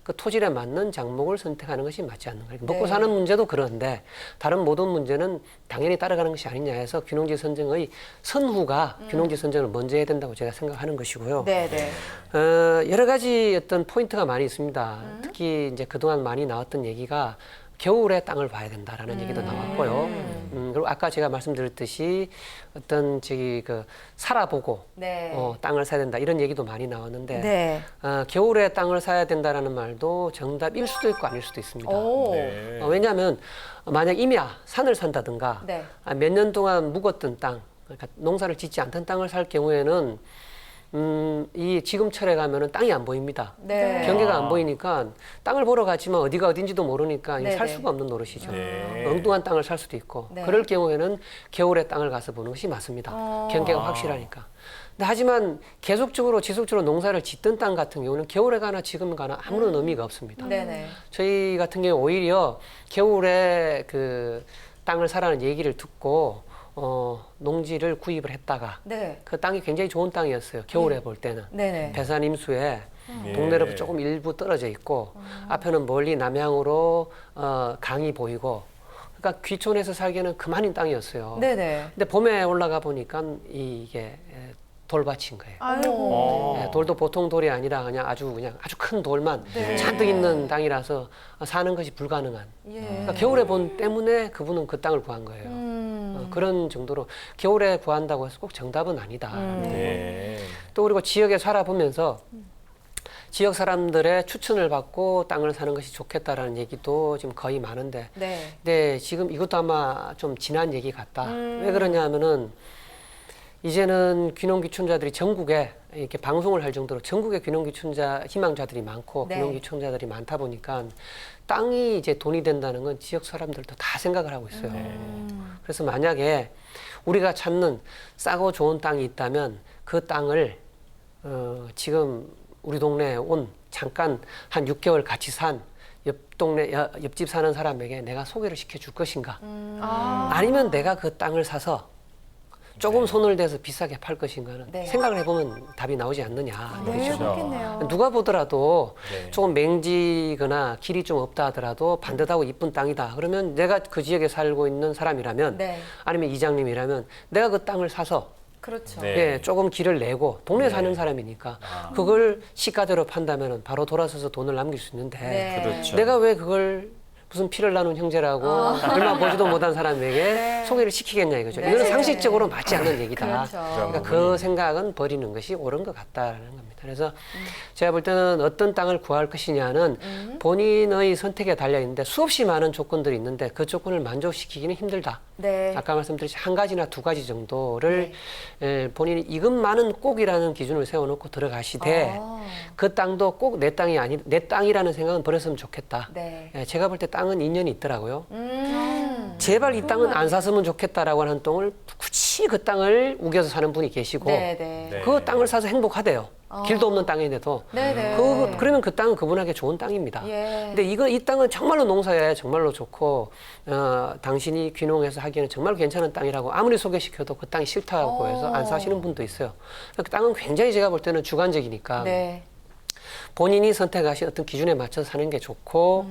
그 토질에 맞는 장목을 선택하는 것이 맞지 않는가. 먹고 사는 문제도 그런데 다른 모든 문제는 당연히 따라가는 것이 아니냐 해서 귀농지 선정의 선후가 귀농지 선정을 먼저 해야 된다고 제가 생각하는 것이고요. 네네. 여러 가지 어떤 포인트가 많이 있습니다. 특히 이제 그동안 많이 나왔던 얘기가 겨울에 땅을 봐야 된다라는 얘기도 나왔고요. 그리고 아까 제가 말씀드렸듯이 어떤 살아보고 네. 땅을 사야 된다 이런 얘기도 많이 나왔는데 네. 겨울에 땅을 사야 된다라는 말도 정답일 수도 있고 아닐 수도 있습니다. 오. 네. 왜냐하면 만약 임야 산을 산다든가 네. 몇 년 동안 묵었던 땅, 그러니까 농사를 짓지 않던 땅을 살 경우에는 이 지금철에 가면은 땅이 안 보입니다. 네. 경계가 안 보이니까 땅을 보러 갔지만 어디가 어딘지도 모르니까 이게 살 네네. 수가 없는 노릇이죠. 네. 엉뚱한 땅을 살 수도 있고 네. 그럴 경우에는 겨울에 땅을 가서 보는 것이 맞습니다. 경계가 확실하니까. 근데 하지만 계속적으로 지속적으로 농사를 짓던 땅 같은 경우는 겨울에 가나 지금 가나 아무런 의미가 없습니다. 네네. 저희 같은 경우 오히려 겨울에 그 땅을 사라는 얘기를 듣고 농지를 구입을 했다가 네. 그 땅이 굉장히 좋은 땅이었어요. 겨울에 볼 때는. 네네. 배산 임수에 예. 동네로부터 조금 일부 떨어져 있고 앞에는 멀리 남향으로 강이 보이고 그러니까 귀촌에서 살기에는 그만인 땅이었어요. 네네. 근데 봄에 올라가 보니까 이게 돌밭인 거예요. 아이고. 네, 돌도 보통 돌이 아니라 그냥 아주 큰 돌만 잔뜩 있는 땅이라서 사는 것이 불가능한. 예. 그러니까 겨울에 본 때문에 그분은 그 땅을 구한 거예요. 그런 정도로 겨울에 구한다고 해서 꼭 정답은 아니다. 네. 또 그리고 지역에 살아보면서 지역 사람들의 추천을 받고 땅을 사는 것이 좋겠다라는 얘기도 지금 거의 많은데, 네. 근데 지금 이것도 아마 좀 지난 얘기 같다. 왜 그러냐 하면은 이제는 귀농귀촌자들이 전국에 이렇게 방송을 할 정도로 전국에 귀농귀촌자 희망자들이 많고 네. 귀농귀촌자들이 많다 보니까 땅이 이제 돈이 된다는 건 지역 사람들도 다 생각을 하고 있어요. 그래서 만약에 우리가 찾는 싸고 좋은 땅이 있다면 그 땅을 지금 우리 동네에 온 잠깐 한 6개월 같이 산 옆집 사는 사람에게 내가 소개를 시켜줄 것인가? 아니면 내가 그 땅을 사서 조금 손을 대서 비싸게 팔 것인가는 네. 생각을 해보면 답이 나오지 않느냐. 네, 이거죠. 그렇겠네요. 누가 보더라도 네. 조금 맹지거나 길이 좀 없다 하더라도 반듯하고 이쁜 땅이다. 그러면 내가 그 지역에 살고 있는 사람이라면 네. 아니면 이장님이라면 내가 그 땅을 사서 그렇죠. 네. 예, 조금 길을 내고 동네 에 네. 사는 사람이니까 그걸 시가대로 판다면 바로 돌아서서 돈을 남길 수 있는데 네. 그렇죠. 내가 왜 그걸 무슨 피를 나눈 형제라고 얼마 보지도 못한 사람에게 소개를 시키겠냐 이거죠. 네. 이거는 상식적으로 맞지 않는 얘기다. 그렇죠. 그러니까 그 생각은 버리는 것이 옳은 것 같다라는 겁니다. 그래서 제가 볼 때는 어떤 땅을 구할 것이냐는 본인의 선택에 달려 있는데 수없이 많은 조건들이 있는데 그 조건을 만족시키기는 힘들다. 네. 아까 말씀드렸듯이 한 가지나 두 가지 정도를 본인이 이것만은 꼭이라는 기준을 세워놓고 들어가시되 그 땅도 꼭 내 땅이 아니 내 땅이라는 생각은 버렸으면 좋겠다. 네. 제가 볼 때 땅은 인연이 있더라고요. 제발 이 땅은 안 샀으면 좋겠다라고 하는 땅을 굳이 그 땅을 우겨서 사는 분이 계시고 네, 네. 네. 그 땅을 사서 행복하대요. 길도 없는 땅인데도. 네, 네. 그러면 그 땅은 그분에게 좋은 땅입니다. 예. 근데 이 땅은 정말로 농사에 정말로 좋고 당신이 귀농해서 하기에는 정말 괜찮은 땅이라고 아무리 소개시켜도 그 땅이 싫다고 해서 안 사시는 분도 있어요. 그 땅은 굉장히 제가 볼 때는 주관적이니까 네. 본인이 선택하신 어떤 기준에 맞춰서 사는 게 좋고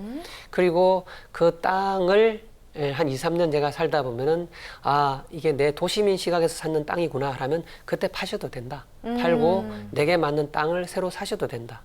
그리고 그 땅을 한 2, 3년 제가 살다 보면은 이게 내 도시민 시각에서 찾는 땅이구나 하면 그때 파셔도 된다. 팔고 내게 맞는 땅을 새로 사셔도 된다.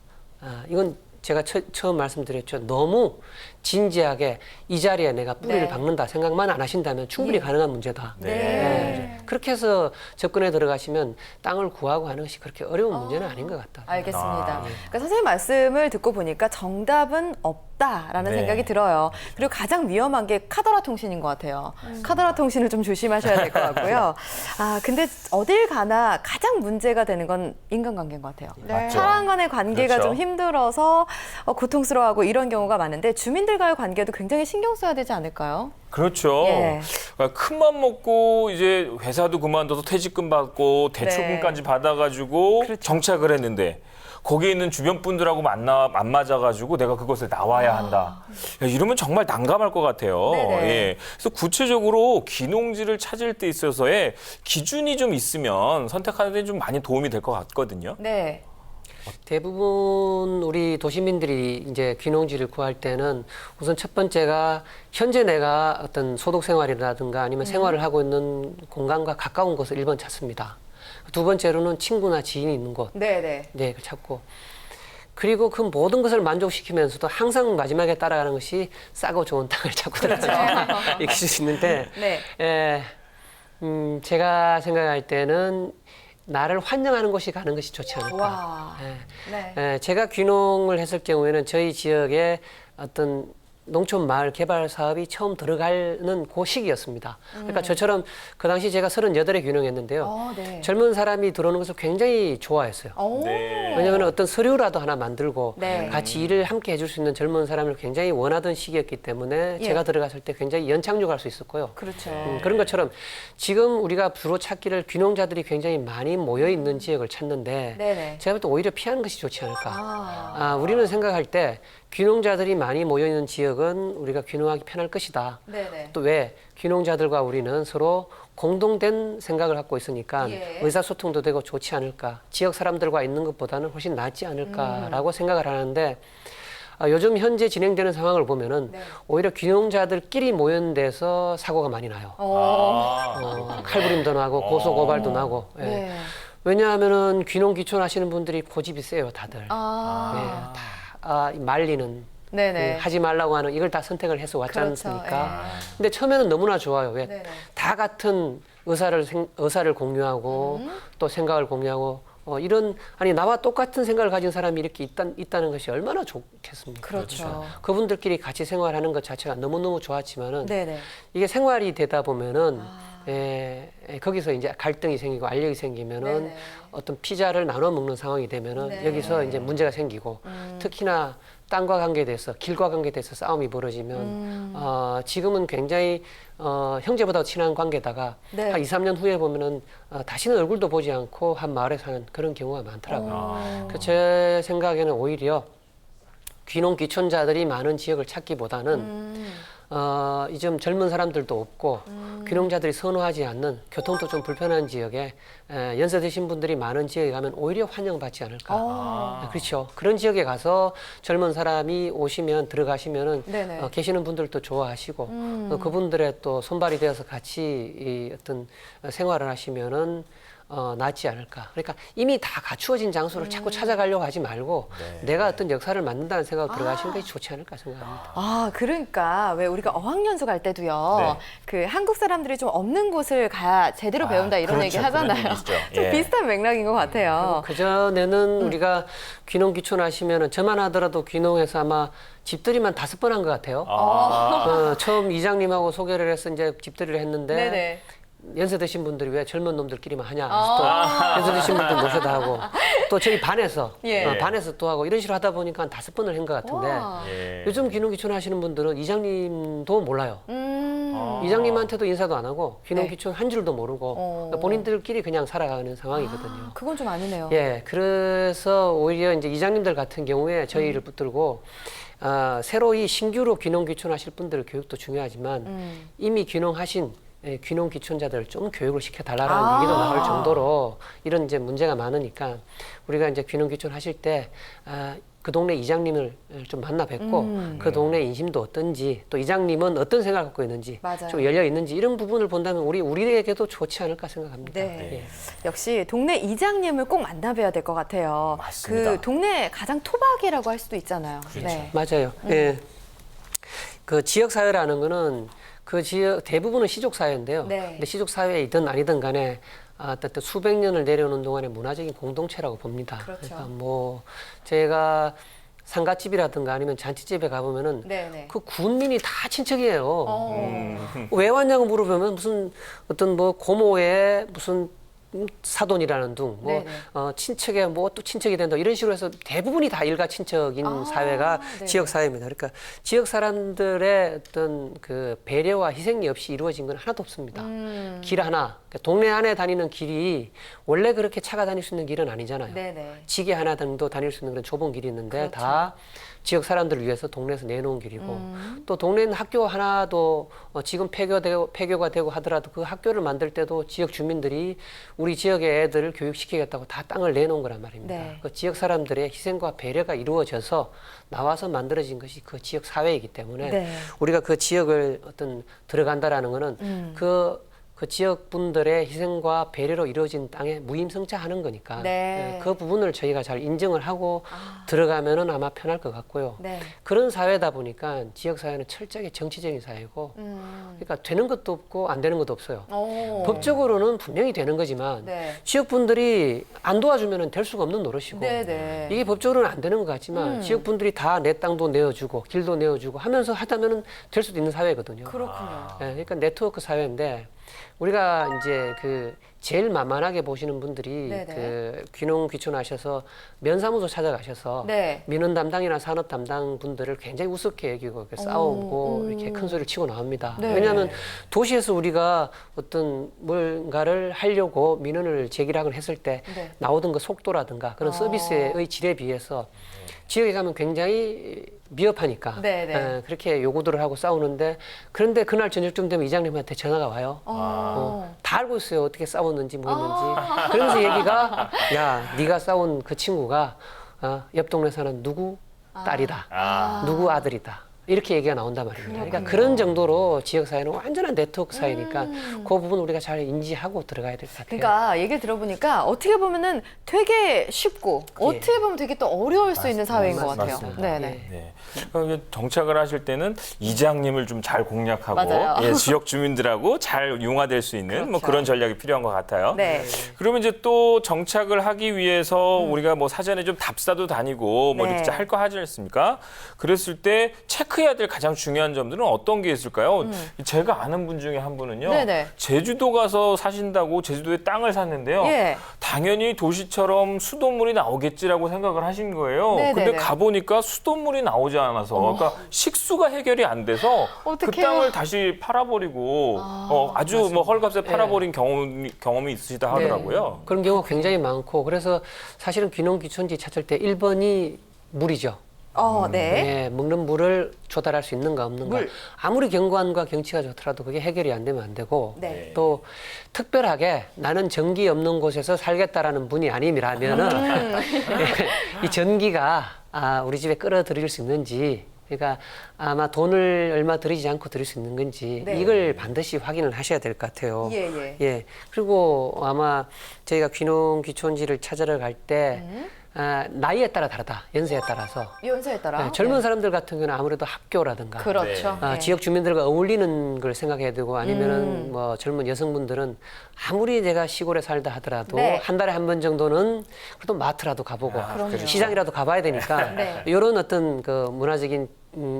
이건 제가 처음 말씀드렸죠. 너무 진지하게 이 자리에 내가 뿌리를 네. 박는다 생각만 안 하신다면 충분히 가능한 문제다. 네. 그렇게 해서 접근에 들어가시면 땅을 구하고 하는 것이 그렇게 어려운 문제는 아닌 것 같다. 알겠습니다. 그러니까 선생님 말씀을 듣고 보니까 정답은 없다라는 네. 생각이 들어요. 그리고 가장 위험한 게 카더라 통신인 것 같아요. 카더라 통신을 좀 조심하셔야 될 것 같고요. 근데 어딜 가나 가장 문제가 되는 건 인간관계인 것 같아요. 네. 사람 간의 관계가 그렇죠. 좀 힘들어서 고통스러워하고 이런 경우가 많은데 주민들과의 관계도 굉장히 신경 써야 되지 않을까요? 그렇죠. 예. 그러니까 큰맘 먹고 이제 회사도 그만둬서 퇴직금 받고 대출금까지 받아가지고 그렇죠. 정착을 했는데 거기에 있는 주변 분들하고 안 맞아가지고 내가 그것을 나와야 한다. 야, 이러면 정말 난감할 것 같아요. 네네. 예. 그래서 구체적으로 귀농지를 찾을 때 있어서의 기준이 좀 있으면 선택하는 데 좀 많이 도움이 될 것 같거든요. 네. 대부분 우리 도시민들이 이제 귀농지를 구할 때는 우선 첫 번째가 현재 내가 어떤 소득 생활이라든가 아니면 생활을 하고 있는 공간과 가까운 곳을 1번 찾습니다. 두 번째로는 친구나 지인이 있는 곳. 네, 네. 네, 그 찾고. 그리고 그 모든 것을 만족시키면서도 항상 마지막에 따라가는 것이 싸고 좋은 땅을 찾고 들어가는 이렇게 수 있는데 네. 제가 생각할 때는 나를 환영하는 곳이 가는 것이 좋지 않을까. 와. 네. 제가 귀농을 했을 경우에는 저희 지역에 어떤 농촌 마을 개발 사업이 처음 들어가는 그 시기였습니다. 그러니까 저처럼 그 당시 제가 38에 귀농했는데요. 네. 젊은 사람이 들어오는 것을 굉장히 좋아했어요. 네. 왜냐하면 어떤 서류라도 하나 만들고 네. 같이 일을 함께 해줄 수 있는 젊은 사람을 굉장히 원하던 시기였기 때문에 예. 제가 들어갔을 때 굉장히 연착륙할 수 있었고요. 그렇죠. 그런 것처럼 지금 우리가 주로 찾기를 귀농자들이 굉장히 많이 모여 있는 지역을 찾는데 네네. 제가 볼 때 오히려 피하는 것이 좋지 않을까. 아. 우리는 생각할 때 귀농자들이 많이 모여 있는 지역은 우리가 귀농하기 편할 것이다. 네네. 또 왜 귀농자들과 우리는 서로 공동된 생각을 갖고 있으니까 예. 의사소통도 되고 좋지 않을까. 지역 사람들과 있는 것보다는 훨씬 낫지 않을까라고 생각을 하는데 요즘 현재 진행되는 상황을 보면은 네. 오히려 귀농자들끼리 모이는 데서 사고가 많이 나요. 칼부림도 나고 고소고발도 나고. 예. 네. 왜냐하면은 귀농 귀촌하시는 분들이 고집이 세요, 다들. 아. 말리는. 네네. 하지 말라고 하는 이걸 다 선택을 해서 왔지 그렇죠. 않습니까? 근데 처음에는 너무나 좋아요. 왜? 네네. 다 같은 의사를 공유하고 또 생각을 공유하고 나와 똑같은 생각을 가진 사람이 이렇게 있다는 것이 얼마나 좋겠습니까? 그렇죠. 그분들끼리 같이 생활하는 것 자체가 너무너무 좋았지만은 네네. 이게 생활이 되다 보면은 거기서 이제 갈등이 생기고 알력이 생기면은 네네. 어떤 피자를 나눠 먹는 상황이 되면은 네. 여기서 이제 문제가 생기고 특히나 땅과 관계에 대해서 길과 관계에 대해서 싸움이 벌어지면 지금은 굉장히 형제보다 친한 관계다가 네. 한 2, 3년 후에 보면은 다시는 얼굴도 보지 않고 한 마을에 사는 그런 경우가 많더라고요. 그래서 제 생각에는 오히려 귀농 귀촌자들이 많은 지역을 찾기보다는 이좀 젊은 사람들도 없고 귀농자들이 선호하지 않는 교통도 좀 불편한 지역에 연세 드신 분들이 많은 지역에 가면 오히려 환영받지 않을까. 그렇죠. 그런 지역에 가서 젊은 사람이 오시면 들어가시면은 네네. 계시는 분들도 좋아하시고 그분들의 또 손발이 되어서 같이 이 어떤 생활을 하시면은 낫지 않을까. 그러니까 이미 다 갖추어진 장소를 자꾸 찾아가려고 하지 말고 내가 어떤 역사를 만든다는 생각으로 들어가시는 것이 좋지 않을까 생각합니다. 그러니까 왜 우리가 어학연수 갈 때도요. 네. 그 한국 사람들이 좀 없는 곳을 가야 제대로 배운다 이런 그렇죠. 얘기 하잖아요. 그런 얘기죠. 좀 예. 비슷한 맥락인 것 같아요. 그전에는 우리가 귀농 귀촌하시면은 저만 하더라도 귀농해서 아마 집들이만 5번 한 것 같아요. 처음 이장님하고 소개를 해서 이제 집들이를 했는데 네네. 연세 드신 분들이 왜 젊은 놈들끼리만 하냐. 또 연세 드신 분들 모셔다 하고 또 저희 반에서 예. 반에서 또 하고 이런 식으로 하다 보니까 한 5번을 한 것 같은데 와. 예. 요즘 귀농 귀촌 하시는 분들은 이장님도 몰라요. 이장님한테도 인사도 안 하고 귀농 네. 귀촌 한 줄도 모르고 그러니까 본인들끼리 그냥 살아가는 상황이거든요. 그건 좀 아니네요. 예, 그래서 오히려 이제 이장님들 같은 경우에 저희를 붙들고 새로 이 신규로 귀농 귀촌하실 분들 교육도 중요하지만 이미 귀농하신 귀농 귀촌자들 좀 교육을 시켜달라는 얘기도 나올 정도로 이런 이제 문제가 많으니까 우리가 이제 귀농 귀촌 하실 때 그 동네 이장님을 좀 만나 뵙고 그 동네 인심도 어떤지 또 이장님은 어떤 생각을 갖고 있는지 맞아요. 좀 열려 있는지 이런 부분을 본다면 우리에게도 좋지 않을까 생각합니다. 네. 예. 역시 동네 이장님을 꼭 만나봐야 될 것 같아요. 맞습니다. 그 동네 가장 토박이라고 할 수도 있잖아요. 네. 맞아요. 예. 그 지역 사회라는 거는 그 지역 대부분은 시족 사회인데요. 네. 근데 시족 사회이든 아니든 간에 어떤 수백 년을 내려오는 동안의 문화적인 공동체라고 봅니다. 그렇죠. 그러니까 뭐 제가 상가집이라든가 아니면 잔치집에 가보면은 네네. 그 군민이 다 친척이에요. 왜 왔냐고 물어보면 무슨 어떤 뭐 고모의 무슨 사돈이라는 둥, 뭐, 네네. 친척에 뭐 또 친척이 된다 이런 식으로 해서 대부분이 다 일가 친척인 사회가 네. 지역 사회입니다. 그러니까 지역 사람들의 어떤 그 배려와 희생이 없이 이루어진 건 하나도 없습니다. 길 하나, 그러니까 동네 안에 다니는 길이 원래 그렇게 차가 다닐 수 있는 길은 아니잖아요. 네네. 지게 하나 정도 다닐 수 있는 그런 좁은 길이 있는데 그렇죠. 다 지역 사람들을 위해서 동네에서 내놓은 길이고 또 동네는 학교 하나도 지금 폐교가 되고 하더라도 그 학교를 만들 때도 지역 주민들이 우리 지역의 애들을 교육시키겠다고 다 땅을 내놓은 거란 말입니다. 네. 그 지역 사람들의 희생과 배려가 이루어져서 나와서 만들어진 것이 그 지역 사회이기 때문에 네. 우리가 그 지역을 어떤 들어간다라는 거는 그 그 지역 분들의 희생과 배려로 이루어진 땅에 무임승차하는 거니까 네. 그 부분을 저희가 잘 인정을 하고 들어가면은 아마 편할 것 같고요. 네. 그런 사회다 보니까 지역 사회는 철저하게 정치적인 사회고, 그러니까 되는 것도 없고 안 되는 것도 없어요. 오. 법적으로는 분명히 되는 거지만 네. 지역 분들이 안 도와주면은 될 수가 없는 노릇이고, 네네. 이게 법적으로는 안 되는 것 같지만 지역 분들이 다 내 땅도 내어주고 길도 내어주고 하면서 하다면은 될 수도 있는 사회거든요. 그렇군요. 예, 그러니까 네트워크 사회인데 우리가 이제 그 제일 만만하게 보시는 분들이 네네. 그 귀농 귀촌하셔서 면사무소 찾아가셔서 네. 민원 담당이나 산업 담당 분들을 굉장히 우습게 여기고 이렇게 싸우고 이렇게 큰 소리를 치고 나옵니다. 네. 왜냐하면 도시에서 우리가 어떤 뭔가를 하려고 민원을 제기를 했을 때 네. 나오던 그 속도라든가 그런 서비스의 질에 비해서 지역에 가면 굉장히 미흡하니까 네네. 그렇게 요구들을 하고 싸우는데, 그런데 그날 저녁쯤 되면 이장님한테 전화가 와요. 다 알고 있어요. 어떻게 싸웠는지 뭐 했는지. 그러면서 얘기가, 야, 네가 싸운 그 친구가 옆 동네 사는 누구 딸이다. 누구 아들이다. 이렇게 얘기가 나온단 말입니다. 그러니까 그런 정도로 지역사회는 완전한 네트워크 사회니까 그 부분 우리가 잘 인지하고 들어가야 될 것 같아요. 그러니까 얘기를 들어보니까 어떻게 보면은 되게 쉽고 어떻게 보면 되게 또 어려울 수 있는 사회인 것 같아요. 맞습니다. 네네. 네. 그러니까 정착을 하실 때는 이장님을 좀 잘 공략하고 맞아요. 예, 지역 주민들하고 잘 융화될 수 있는 뭐 그렇죠. 그런 전략이 필요한 것 같아요. 네. 그러면 이제 또 정착을 하기 위해서 우리가 뭐 사전에 좀 답사도 다니고 뭐 네. 이렇게 할 거 하지 않습니까? 그랬을 때 체크해야 될 가장 중요한 점들은 어떤 게 있을까요? 제가 아는 분 중에 한 분은요. 네네. 제주도 가서 사신다고 제주도에 땅을 샀는데요. 예. 당연히 도시처럼 수돗물이 나오겠지라고 생각을 하신 거예요. 네네네. 근데 가보니까 수돗물이 나오지 않아서 그러니까 식수가 해결이 안 돼서 그 어떡해요? 땅을 다시 팔아버리고 아주 뭐 헐값에 팔아버린 경험이 있으시다 하더라고요. 그런 경우가 굉장히 많고, 그래서 사실은 귀농 귀촌지 찾을 때 1번이 물이죠. 네. 예, 먹는 물을 조달할 수 있는가 없는가. 물. 아무리 경관과 경치가 좋더라도 그게 해결이 안 되면 안 되고, 네. 또 특별하게 나는 전기 없는 곳에서 살겠다라는 분이 아님이라면은 이 전기가 우리 집에 끌어들일 수 있는지, 그러니까 아마 돈을 얼마 들이지 않고 드릴 수 있는 건지 네. 이걸 반드시 확인을 하셔야 될 것 같아요. 예. 예. 그리고 아마 저희가 귀농 귀촌지를 찾으러 갈 때 나이에 따라 다르다. 연세에 따라서. 연세에 따라. 네, 젊은 사람들 같은 경우는 아무래도 학교라든가 그렇죠. 네. 지역 주민들과 어울리는 걸 생각해야 되고, 아니면은 뭐 젊은 여성분들은 아무리 내가 시골에 살다 하더라도 네. 한 달에 한 번 정도는 그래도 마트라도 가보고 그럼요. 시장이라도 가봐야 되니까 네. 이런 어떤 그 문화적인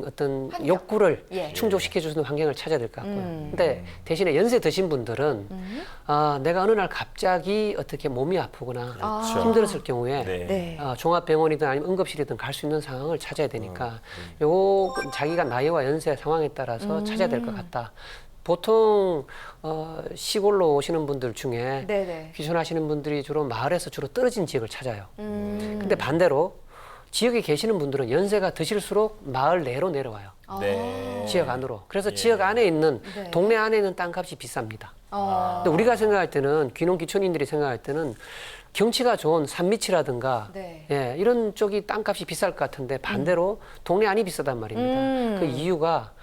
어떤 욕구를 예. 충족시켜주는 환경을 찾아야 될 것 같고요. 근데 대신에 연세 드신 분들은 내가 어느 날 갑자기 어떻게 몸이 아프거나 힘들었을 경우에 네. 종합병원이든 아니면 응급실이든 갈 수 있는 상황을 찾아야 되니까 요거 자기가 나이와 연세 상황에 따라서 찾아야 될 것 같다. 보통 시골로 오시는 분들 중에 네네. 귀촌하시는 분들이 주로 마을에서 주로 떨어진 지역을 찾아요. 근데 반대로 지역에 계시는 분들은 연세가 드실수록 마을 내로 내려와요. 네. 지역 안으로. 그래서 지역 안에 있는 네. 동네 안에 있는 땅값이 비쌉니다. 근데 우리가 생각할 때는 귀농 귀촌인들이 생각할 때는 경치가 좋은 산밑이라든가 네. 예, 이런 쪽이 땅값이 비쌀 것 같은데 반대로 동네 안이 비싸단 말입니다. 그 이유가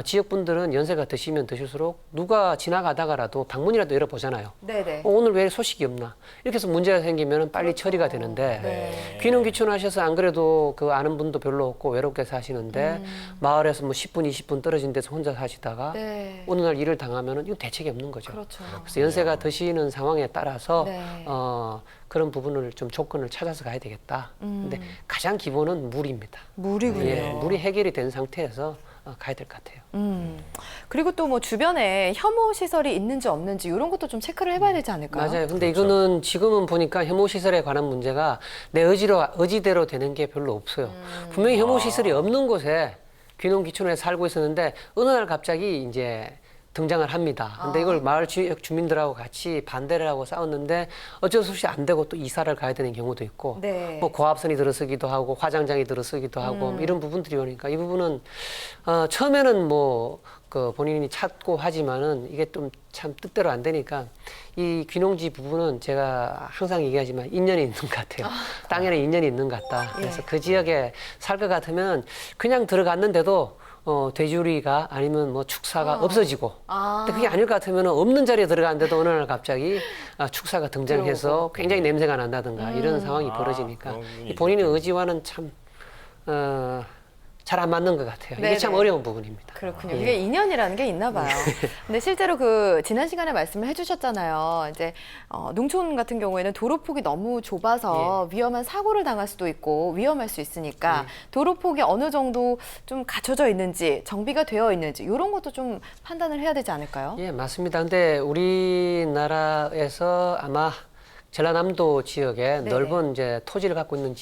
지역 분들은 연세가 드시면 드실수록 누가 지나가다가라도 방문이라도 열어보잖아요. 네네. 오늘 왜 소식이 없나? 이렇게 해서 문제가 생기면 빨리 처리가 되는데 네. 귀농 귀촌하셔서 안 그래도 그 아는 분도 별로 없고 외롭게 사시는데 마을에서 뭐 10분, 20분 떨어진 데서 혼자 사시다가 네. 어느 날 일을 당하면은 이건 대책이 없는 거죠. 그렇죠. 그래서 연세가 드시는 상황에 따라서 네. 그런 부분을 좀 조건을 찾아서 가야 되겠다. 근데 가장 기본은 물입니다. 물이군요. 예, 물이 해결이 된 상태에서 가야 될 것 같아요. 그리고 또 뭐 주변에 혐오 시설이 있는지 없는지 이런 것도 좀 체크를 해봐야 되지 않을까요? 맞아요. 근데 이거는 지금은 보니까 혐오 시설에 관한 문제가 내 의지대로 되는 게 별로 없어요. 분명히 혐오 시설이 없는 곳에 귀농 귀촌에 살고 있었는데 어느 날 갑자기 이제 등장을 합니다. 근데 이걸 마을 지역 주민들하고 같이 반대를 하고 싸웠는데 어쩔 수 없이 안 되고 또 이사를 가야 되는 경우도 있고, 네. 뭐 고압선이 들어서기도 하고 화장장이 들어서기도 하고 뭐 이런 부분들이 오니까 이 부분은 처음에는 뭐 그 본인이 찾고 하지만은 이게 좀 참 뜻대로 안 되니까 이 귀농지 부분은 제가 항상 얘기하지만 인연이 있는 것 같아요. 땅에는 인연이 있는 것 같다. 그래서 그 지역에 살 것 같으면 그냥 들어갔는데도 돼지우리가 아니면 뭐 축사가 없어지고. 근데 그게 아닐 것 같으면 없는 자리에 들어가는데도 어느 날 갑자기 축사가 등장해서 굉장히 냄새가 난다든가 이런 상황이 벌어지니까 이 본인의 의지와는 참 잘 안 맞는 것 같아요. 이게 참 어려운 부분입니다. 그렇군요. 이게 인연이라는 게 있나 봐요. 근데 실제로 그 지난 시간에 말씀을 해주셨잖아요. 이제 농촌 같은 경우에는 도로폭이 너무 좁아서 위험한 사고를 당할 수도 있고 위험할 수 있으니까 도로폭이 어느 정도 좀 갖춰져 있는지 정비가 되어 있는지 이런 것도 좀 판단을 해야 되지 않을까요? 예, 맞습니다. 근데 우리나라에서 아마 전라남도 지역에 넓은 이제 토지를 갖고 있는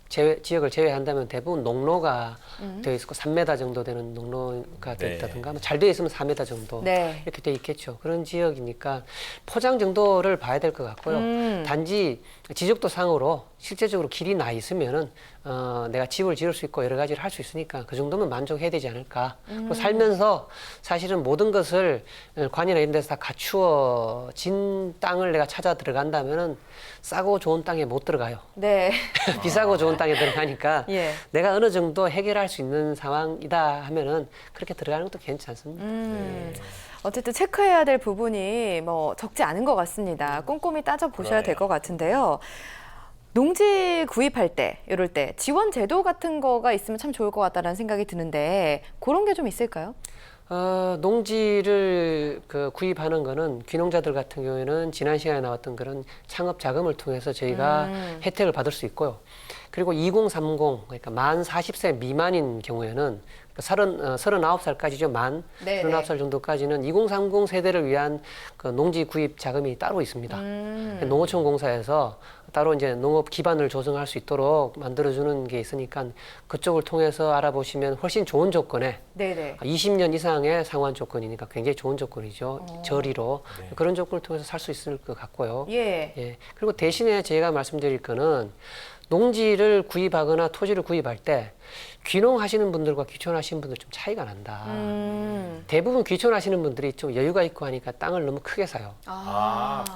지역을 제외한다면 대부분 농로가 되어 있고 3m 정도 되는 농로가 되어 있다든가 잘 되어 있으면 4m 정도 이렇게 되어 있겠죠. 그런 지역이니까 포장 정도를 봐야 될 것 같고요. 단지 지적도 상으로 실제적으로 길이 나 있으면은 내가 집을 지을 수 있고 여러 가지를 할 수 있으니까 그 정도면 만족해야 되지 않을까. 또 살면서 사실은 모든 것을 관이나 이런 데서 다 갖추어진 땅을 내가 찾아 들어간다면은 싸고 좋은 땅에 못 들어가요. 네. 비싸고 좋은 땅에 들어가니까 내가 어느 정도 해결할 수 있는 상황이다 하면은 그렇게 들어가는 것도 괜찮습니다. 어쨌든 체크해야 될 부분이 뭐 적지 않은 것 같습니다. 꼼꼼히 따져 보셔야 될 것 같은데요. 농지 구입할 때, 이럴 때 지원 제도 같은 거가 있으면 참 좋을 것 같다는 생각이 드는데 그런 게 좀 있을까요? 농지를 구입하는 거는 귀농자들 같은 경우에는 지난 시간에 나왔던 그런 창업 자금을 통해서 저희가 혜택을 받을 수 있고요. 그리고 2030, 그러니까 만 40세 미만인 경우에는 39살까지죠. 만 39살 정도까지는 2030 세대를 위한 그 농지 구입 자금이 따로 있습니다. 농어촌 공사에서 따로 이제 농업 기반을 조성할 수 있도록 만들어주는 게 있으니까 그쪽을 통해서 알아보시면 훨씬 좋은 조건에 20년 이상의 상환 조건이니까 굉장히 좋은 조건이죠. 저리로 그런 조건을 통해서 살 수 있을 것 같고요. 예. 그리고 대신에 제가 말씀드릴 거는 농지를 구입하거나 토지를 구입할 때 귀농하시는 분들과 귀촌하시는 분들 좀 차이가 난다. 대부분 귀촌하시는 분들이 좀 여유가 있고 하니까 땅을 너무 크게 사요.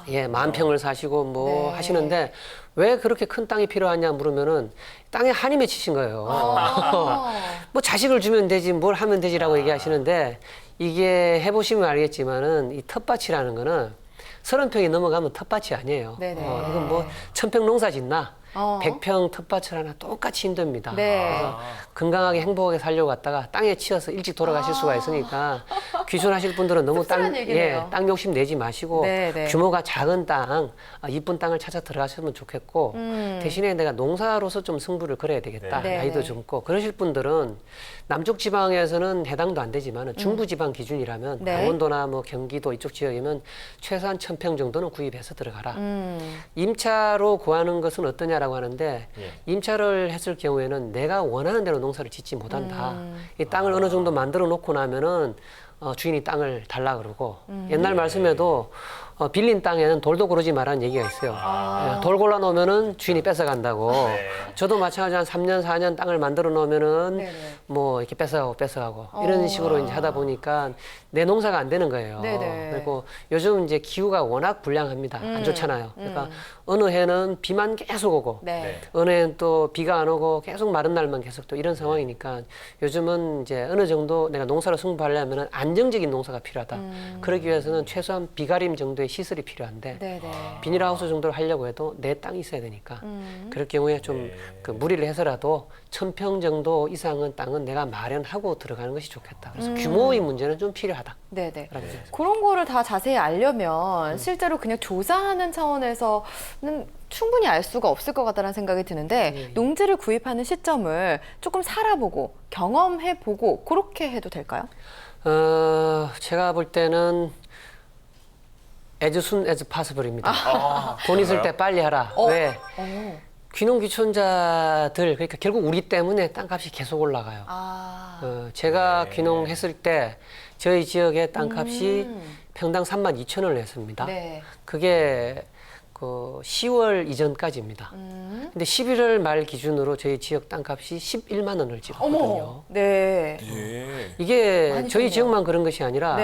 예, 10,000평을 사시고 뭐 하시는데 왜 그렇게 큰 땅이 필요하냐 물으면은 땅에 한이 맺히신 거예요. 뭐 자식을 주면 되지 뭘 하면 되지라고 얘기하시는데 이게 해보시면 알겠지만은 이 텃밭이라는 거는 30평이 넘어가면 텃밭이 아니에요. 이건 뭐 1000평 농사 짓나? 100평 텃밭을 하나 똑같이 힘듭니다. 그래서 건강하게 행복하게 살려고 갔다가 땅에 치여서 일찍 돌아가실 수가 있으니까 귀촌하실 분들은 너무 땅 욕심 내지 마시고 규모가 작은 땅, 이쁜 땅을 찾아 들어가시면 좋겠고 대신에 내가 농사로서 좀 승부를 걸어야 되겠다. 나이도 젊고 그러실 분들은 남쪽 지방에서는 해당도 안 되지만 중부 지방 기준이라면 강원도나 뭐 경기도 이쪽 지역이면 최소한 1000평 정도는 구입해서 들어가라. 임차로 구하는 것은 어떠냐라고 하는데 임차를 했을 경우에는 내가 원하는 대로 농사를 짓지 못한다. 이 땅을 어느 정도 만들어 놓고 나면은 주인이 땅을 달라 그러고 옛날 말씀에도 빌린 땅에는 돌도 고르지 말라는 얘기가 있어요. 돌 골라 놓으면은 주인이 뺏어 간다고. 저도 마찬가지로 한 3년, 4년 땅을 만들어 놓으면은 뭐 이렇게 뺏어가고 이런 식으로 이제 하다 보니까 내 농사가 안 되는 거예요. 그리고 요즘 이제 기후가 워낙 불량합니다. 안 좋잖아요. 그러니까 어느 해는 비만 계속 오고 어느 해는 또 비가 안 오고 계속 마른 날만 계속 또 이런 상황이니까 요즘은 이제 어느 정도 내가 농사로 승부하려면 안정적인 농사가 필요하다. 그러기 위해서는 최소한 비가림 정도의 시설이 필요한데 비닐하우스 정도를 하려고 해도 내 땅이 있어야 되니까 그럴 경우에 좀 그 무리를 해서라도 1000평 정도 이상은 땅은 내가 마련하고 들어가는 것이 좋겠다. 그래서 규모의 문제는 좀 필요하다. 그런 거를 다 자세히 알려면 실제로 그냥 조사하는 차원에서는 충분히 알 수가 없을 것 같다는 생각이 드는데 농지를 구입하는 시점을 조금 살아보고 경험해보고 그렇게 해도 될까요? 제가 볼 때는 as soon as possible입니다. 돈 있을 때 빨리 하라. 왜? 귀농 귀촌자들 그러니까 결국 우리 때문에 땅값이 계속 올라가요. 제가 귀농했을 때 저희 지역의 땅값이 평당 32,000원을 냈습니다. 그게 그 10월 이전까지입니다. 근데 11월 말 기준으로 저희 지역 땅값이 11만 원을 찍었거든요. 이게 저희 지역만 그런 것이 아니라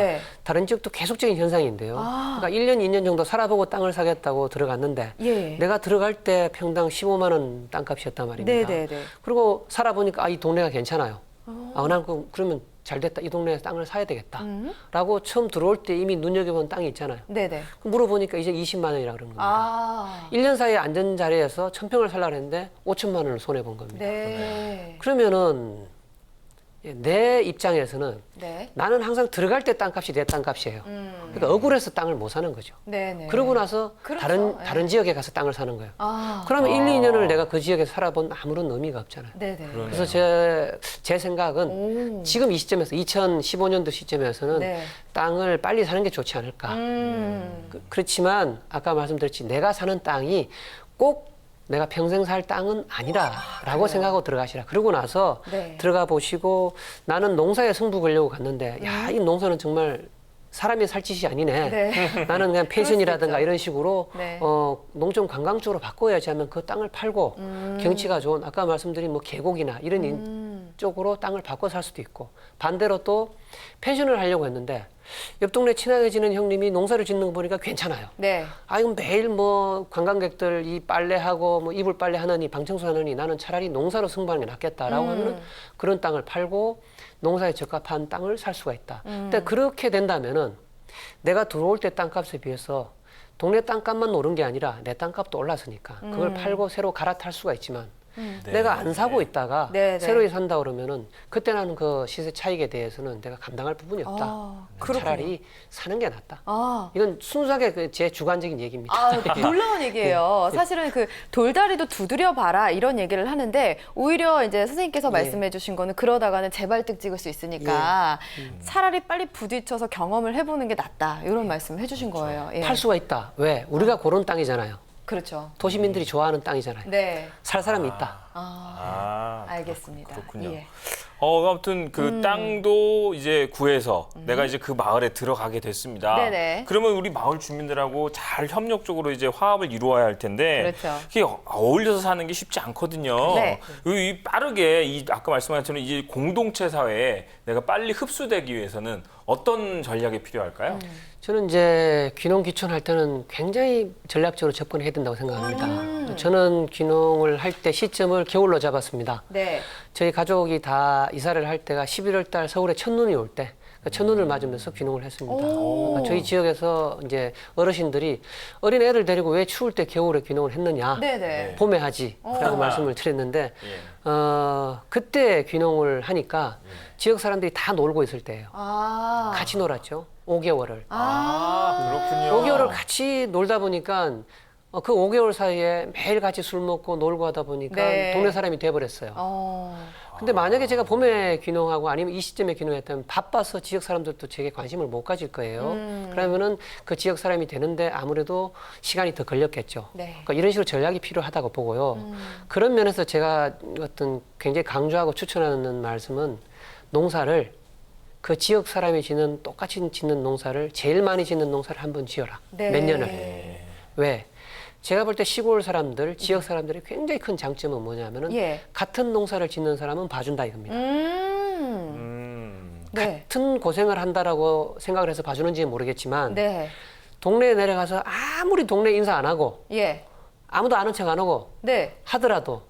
다른 지역도 계속적인 현상인데요. 그러니까 1년, 2년 정도 살아보고 땅을 사겠다고 들어갔는데 내가 들어갈 때 평당 15만 원 땅값이었단 말입니다. 그리고 살아보니까 이 동네가 괜찮아요. 난 그러면 잘 됐다. 이 동네에서 땅을 사야 되겠다. 라고 처음 들어올 때 이미 눈여겨본 땅이 있잖아요. 네네. 물어보니까 이제 20만 원이라 그런 겁니다. 아. 1년 사이에 앉은 자리에서 1,000평을 살려고 했는데 5천만 원을 손해본 겁니다. 네. 그러면은 내 입장에서는 네. 나는 항상 들어갈 때 땅값이 내 땅값이에요. 그러니까 억울해서 땅을 못 사는 거죠. 네네. 그러고 나서 그렇죠. 다른 지역에 가서 땅을 사는 거예요. 아. 그러면 1, 2년을 내가 그 지역에서 살아본 아무런 의미가 없잖아요. 네네. 그래서 제 생각은 오. 지금 이 시점에서 2015년도 시점에서는 네. 땅을 빨리 사는 게 좋지 않을까. 그렇지만 아까 말씀드렸지 내가 사는 땅이 꼭 내가 평생 살 땅은 아니라라고 생각하고 들어가시라. 그러고 나서 네. 들어가 보시고 나는 농사에 승부 걸려고 갔는데 야, 이 농사는 정말 사람이 살 짓이 아니네. 네. 나는 그냥 펜션이라든가 이런 식으로 네. 농촌 관광 쪽으로 바꿔야지 하면 그 땅을 팔고 경치가 좋은 아까 말씀드린 뭐 계곡이나 이런 쪽으로 땅을 바꿔 살 수도 있고 반대로 또 펜션을 하려고 했는데 옆 동네 친하게 지는 형님이 농사를 짓는 거 보니까 괜찮아요. 네. 아, 이건 매일 뭐 관광객들 이 빨래하고 뭐 이불 빨래 하느니 방청소 하느니 나는 차라리 농사로 승부하는 게 낫겠다라고 하면은 그런 땅을 팔고 농사에 적합한 땅을 살 수가 있다. 근데 그렇게 된다면은 내가 들어올 때 땅값에 비해서 동네 땅값만 오른 게 아니라 내 땅값도 올랐으니까 그걸 팔고 새로 갈아탈 수가 있지만 내가 안 사고 있다가 네, 네. 새로 산다 그러면은 그때 나는 그 시세 차익에 대해서는 내가 감당할 부분이 없다. 그렇군요. 차라리 사는 게 낫다. 아. 이건 순수하게 제 주관적인 얘기입니다. 아, 놀라운 얘기예요. 사실은 그 돌다리도 두드려 봐라 이런 얘기를 하는데 오히려 이제 선생님께서 말씀해 주신 거는 그러다가는 재발등 찍을 수 있으니까 차라리 빨리 부딪혀서 경험을 해보는 게 낫다 이런 말씀을 해주신 거예요. 예. 팔 수가 있다. 왜? 우리가 고른 땅이잖아요. 그렇죠. 도시민들이 좋아하는 땅이잖아요. 네. 살 사람이 있다. 알겠습니다. 그렇군요. 예. 아무튼 그 땅도 이제 구해서 내가 이제 그 마을에 들어가게 됐습니다. 네네. 그러면 우리 마을 주민들하고 잘 협력적으로 이제 화합을 이루어야 할 텐데 그렇죠. 이게 어울려서 사는 게 쉽지 않거든요. 네. 이 빠르게 아까 말씀하신 것처럼 이 공동체 사회에 내가 빨리 흡수되기 위해서는 어떤 전략이 필요할까요? 저는 이제 귀농 귀촌 할 때는 굉장히 전략적으로 접근해야 된다고 생각합니다. 저는 귀농을 할 때 시점을 겨울로 잡았습니다. 네. 저희 가족이 다 이사를 할 때가 11월 달 서울에 첫눈이 올 때, 첫눈을 맞으면서 귀농을 했습니다. 그러니까 저희 지역에서 이제 어르신들이 어린 애들 데리고 왜 추울 때 겨울에 귀농을 했느냐, 네네. 봄에 하지라고 말씀을 드렸는데, 그때 귀농을 하니까 지역 사람들이 다 놀고 있을 때예요. 같이 놀았죠. 5개월을. 그렇군요. 5개월을 같이 놀다 보니까 그 5개월 사이에 매일 같이 술 먹고 놀고 하다 보니까 네. 동네 사람이 돼버렸어요. 근데 만약에 제가 봄에 귀농하고 아니면 이 시점에 귀농했다면 바빠서 지역 사람들도 제게 관심을 못 가질 거예요. 그러면은 그 지역 사람이 되는데 아무래도 시간이 더 걸렸겠죠. 네. 그러니까 이런 식으로 전략이 필요하다고 보고요. 그런 면에서 제가 어떤 굉장히 강조하고 추천하는 말씀은 농사를 그 지역 사람이 똑같이 짓는 농사를 제일 많이 짓는 농사를 한번 지어라. 네. 몇 년을. 왜? 제가 볼 때 시골 사람들, 지역 사람들의 굉장히 큰 장점은 뭐냐면은 예. 같은 농사를 짓는 사람은 봐준다 이겁니다. 네. 같은 고생을 한다라고 생각을 해서 봐주는지는 모르겠지만 네. 동네에 내려가서 아무리 동네 인사 안 하고 예. 아무도 아는 척 안 하고 네. 하더라도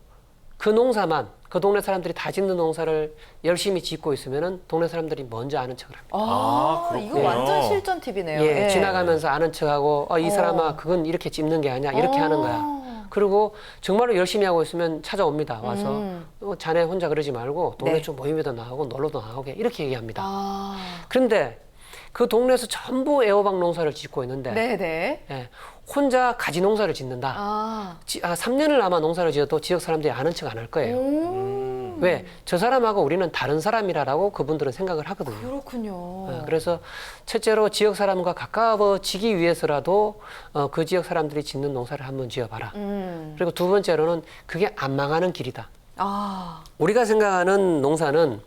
그 농사만 그 동네 사람들이 다 짓는 농사를 열심히 짓고 있으면은 동네 사람들이 먼저 아는 척을 합니다. 이거 그렇군요. 완전 실전 팁이네요. 예, 지나가면서 아는 척하고 이 사람아 그건 이렇게 찝는 게 아니야 이렇게 하는 거야. 그리고 정말로 열심히 하고 있으면 찾아옵니다. 와서 자네 혼자 그러지 말고 동네 네. 좀 모임에도 나가고 놀러도 나오게 이렇게 얘기합니다. 그런데 그 동네에서 전부 애호박 농사를 짓고 있는데 네네. 예, 혼자 가지 농사를 짓는다. 3년을 아마 농사를 지어도 지역 사람들이 아는 척 안 할 거예요. 왜? 저 사람하고 우리는 다른 사람이라고 그분들은 생각을 하거든요. 그렇군요. 그래서 첫째로 지역 사람과 가까워지기 위해서라도 그 지역 사람들이 짓는 농사를 한번 지어봐라. 그리고 두 번째로는 그게 안 망하는 길이다. 우리가 생각하는 농사는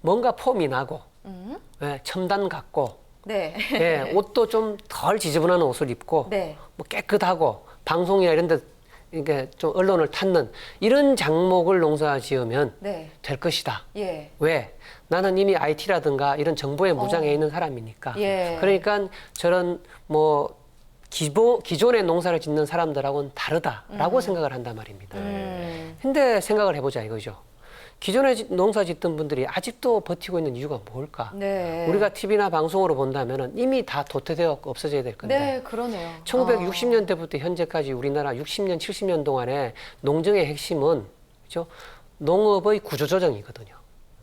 뭔가 폼이 나고 첨단 같고 네. 예, 옷도 좀 덜 지저분한 옷을 입고 네. 뭐 깨끗하고 방송이나 이런 데 이게 좀 언론을 탔는 이런 장목을 농사 지으면 네. 될 것이다. 예. 왜? 나는 이미 IT라든가 이런 정보에 무장해 있는 사람이니까. 예. 그러니까 저런 뭐 기존의 농사를 짓는 사람들하고는 다르다라고 생각을 한단 말입니다. 근데 생각을 해보자 이거죠. 기존에 농사 짓던 분들이 아직도 버티고 있는 이유가 뭘까? 네. 우리가 TV나 방송으로 본다면 이미 다 도태되어 없어져야 될 건데. 네, 그러네요. 1960년대부터 현재까지 우리나라 60년, 70년 동안에 농정의 핵심은 그렇죠? 농업의 구조조정이거든요.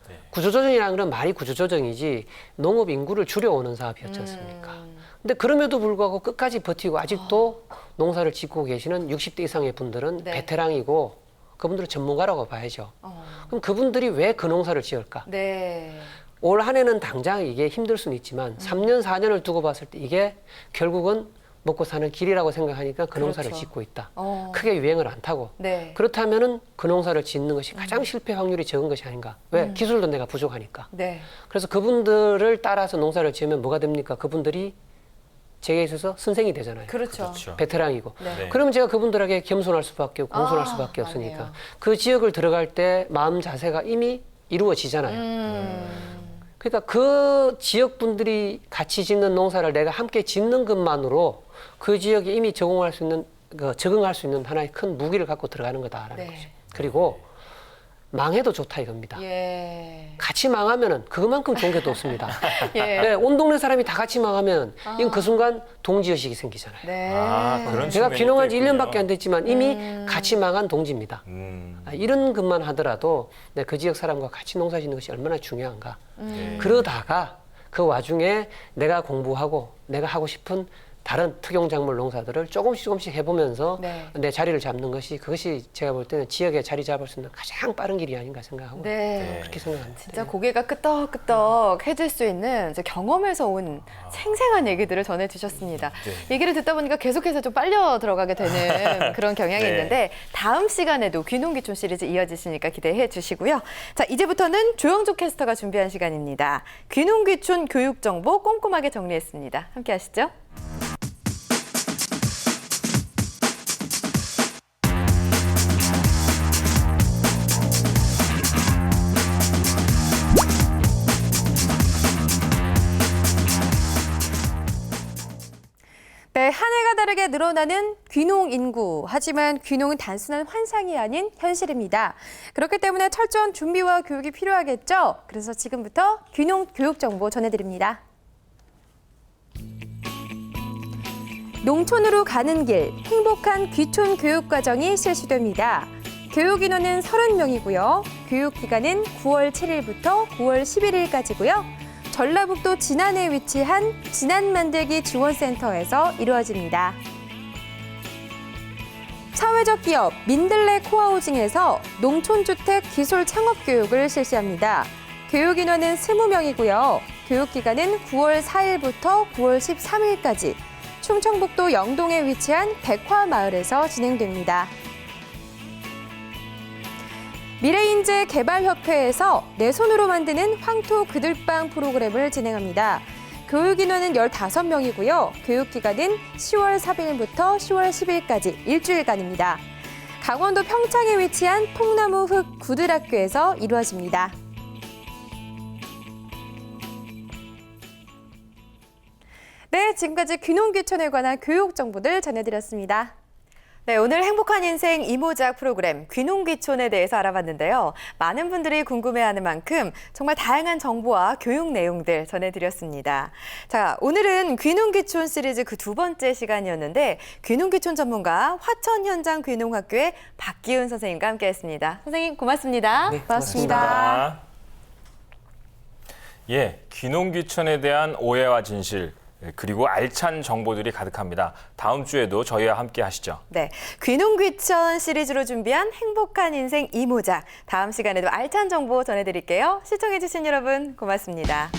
네. 구조조정이라는 건 말이 구조조정이지 농업 인구를 줄여오는 사업이었지 않습니까? 근데 그럼에도 불구하고 끝까지 버티고 아직도 농사를 짓고 계시는 60대 이상의 분들은 네. 베테랑이고 그분들은 전문가라고 봐야죠. 그럼 그분들이 왜 그 농사를 지을까? 네. 올 한 해는 당장 이게 힘들 수는 있지만 3년, 4년을 두고 봤을 때 이게 결국은 먹고 사는 길이라고 생각하니까 그 농사를 그렇죠. 짓고 있다. 어. 크게 유행을 안 타고. 네. 그렇다면은 그 농사를 짓는 것이 가장 실패 확률이 적은 것이 아닌가. 왜? 기술도 내가 부족하니까. 네. 그래서 그분들을 따라서 농사를 지으면 뭐가 됩니까? 그분들이 제게 있어서 선생이 되잖아요. 그렇죠. 그렇죠. 베테랑이고. 네. 네. 그러면 제가 그분들에게 겸손할 수밖에 없고 공손할 수밖에 맞네요. 없으니까 그 지역을 들어갈 때 마음 자세가 이미 이루어지잖아요. 그러니까 그 지역 분들이 같이 짓는 농사를 내가 함께 짓는 것만으로 그 지역에 이미 적응할 수 있는 하나의 큰 무기를 갖고 들어가는 거다라는 네. 거죠. 그리고 망해도 좋다 이겁니다. 예. 같이 망하면은 그만큼 좋은 게 또 없습니다. 예. 네, 온 동네 사람이 다 같이 망하면 이건 그 순간 동지의식이 생기잖아요. 네. 아, 그런 제가 측면이 귀농한 또 지 있군요. 1년밖에 안 됐지만 이미 같이 망한 동지입니다. 이런 것만 하더라도 그 지역 사람과 같이 농사 짓는 것이 얼마나 중요한가. 네. 그러다가 그 와중에 내가 공부하고 내가 하고 싶은 다른 특용작물 농사들을 조금씩 해보면서 네. 내 자리를 잡는 것이 그것이 제가 볼 때는 지역에 자리 잡을 수 있는 가장 빠른 길이 아닌가 생각하고 네. 그렇게 생각합니다. 진짜 고개가 끄덕끄덕 해질 수 있는 이제 경험에서 온 생생한 얘기들을 전해주셨습니다. 네. 얘기를 듣다 보니까 계속해서 좀 빨려 들어가게 되는 그런 경향이 네. 있는데 다음 시간에도 귀농귀촌 시리즈 이어지시니까 기대해 주시고요. 자, 이제부터는 조영주 캐스터가 준비한 시간입니다. 귀농귀촌 교육 정보 꼼꼼하게 정리했습니다. 함께 하시죠. 네, 한 해가 다르게 늘어나는 귀농 인구. 하지만 귀농은 단순한 환상이 아닌 현실입니다. 그렇기 때문에 철저한 준비와 교육이 필요하겠죠. 그래서 지금부터 귀농 교육 정보 전해드립니다. 농촌으로 가는 길, 행복한 귀촌 교육 과정이 실시됩니다. 교육 인원은 30명이고요. 교육 기간은 9월 7일부터 9월 11일까지고요. 전라북도 진안에 위치한 진안만들기 지원센터에서 이루어집니다. 사회적 기업 민들레 코아우징에서 농촌주택 기술 창업 교육을 실시합니다. 교육 인원은 20명이고요. 교육 기간은 9월 4일부터 9월 13일까지 충청북도 영동에 위치한 백화마을에서 진행됩니다. 미래인재 개발협회에서 내 손으로 만드는 황토 그들빵 프로그램을 진행합니다. 교육 인원은 15명이고요. 교육 기간은 10월 3일부터 10월 10일까지 일주일간입니다. 강원도 평창에 위치한 통나무 흙 구들학교에서 이루어집니다. 네, 지금까지 귀농귀촌에 관한 교육 정보들 전해드렸습니다. 네, 오늘 행복한 인생 이모작 프로그램 귀농귀촌에 대해서 알아봤는데요. 많은 분들이 궁금해하는 만큼 정말 다양한 정보와 교육 내용들 전해드렸습니다. 자, 오늘은 귀농귀촌 시리즈 그 두 번째 시간이었는데 귀농귀촌 전문가 화천현장 귀농학교의 박기훈 선생님과 함께했습니다. 선생님 고맙습니다. 네, 고맙습니다. 예, 귀농귀촌에 대한 오해와 진실 그리고 알찬 정보들이 가득합니다. 다음 주에도 저희와 함께 하시죠. 네, 귀농귀촌 시리즈로 준비한 행복한 인생 이모작. 다음 시간에도 알찬 정보 전해드릴게요. 시청해주신 여러분 고맙습니다.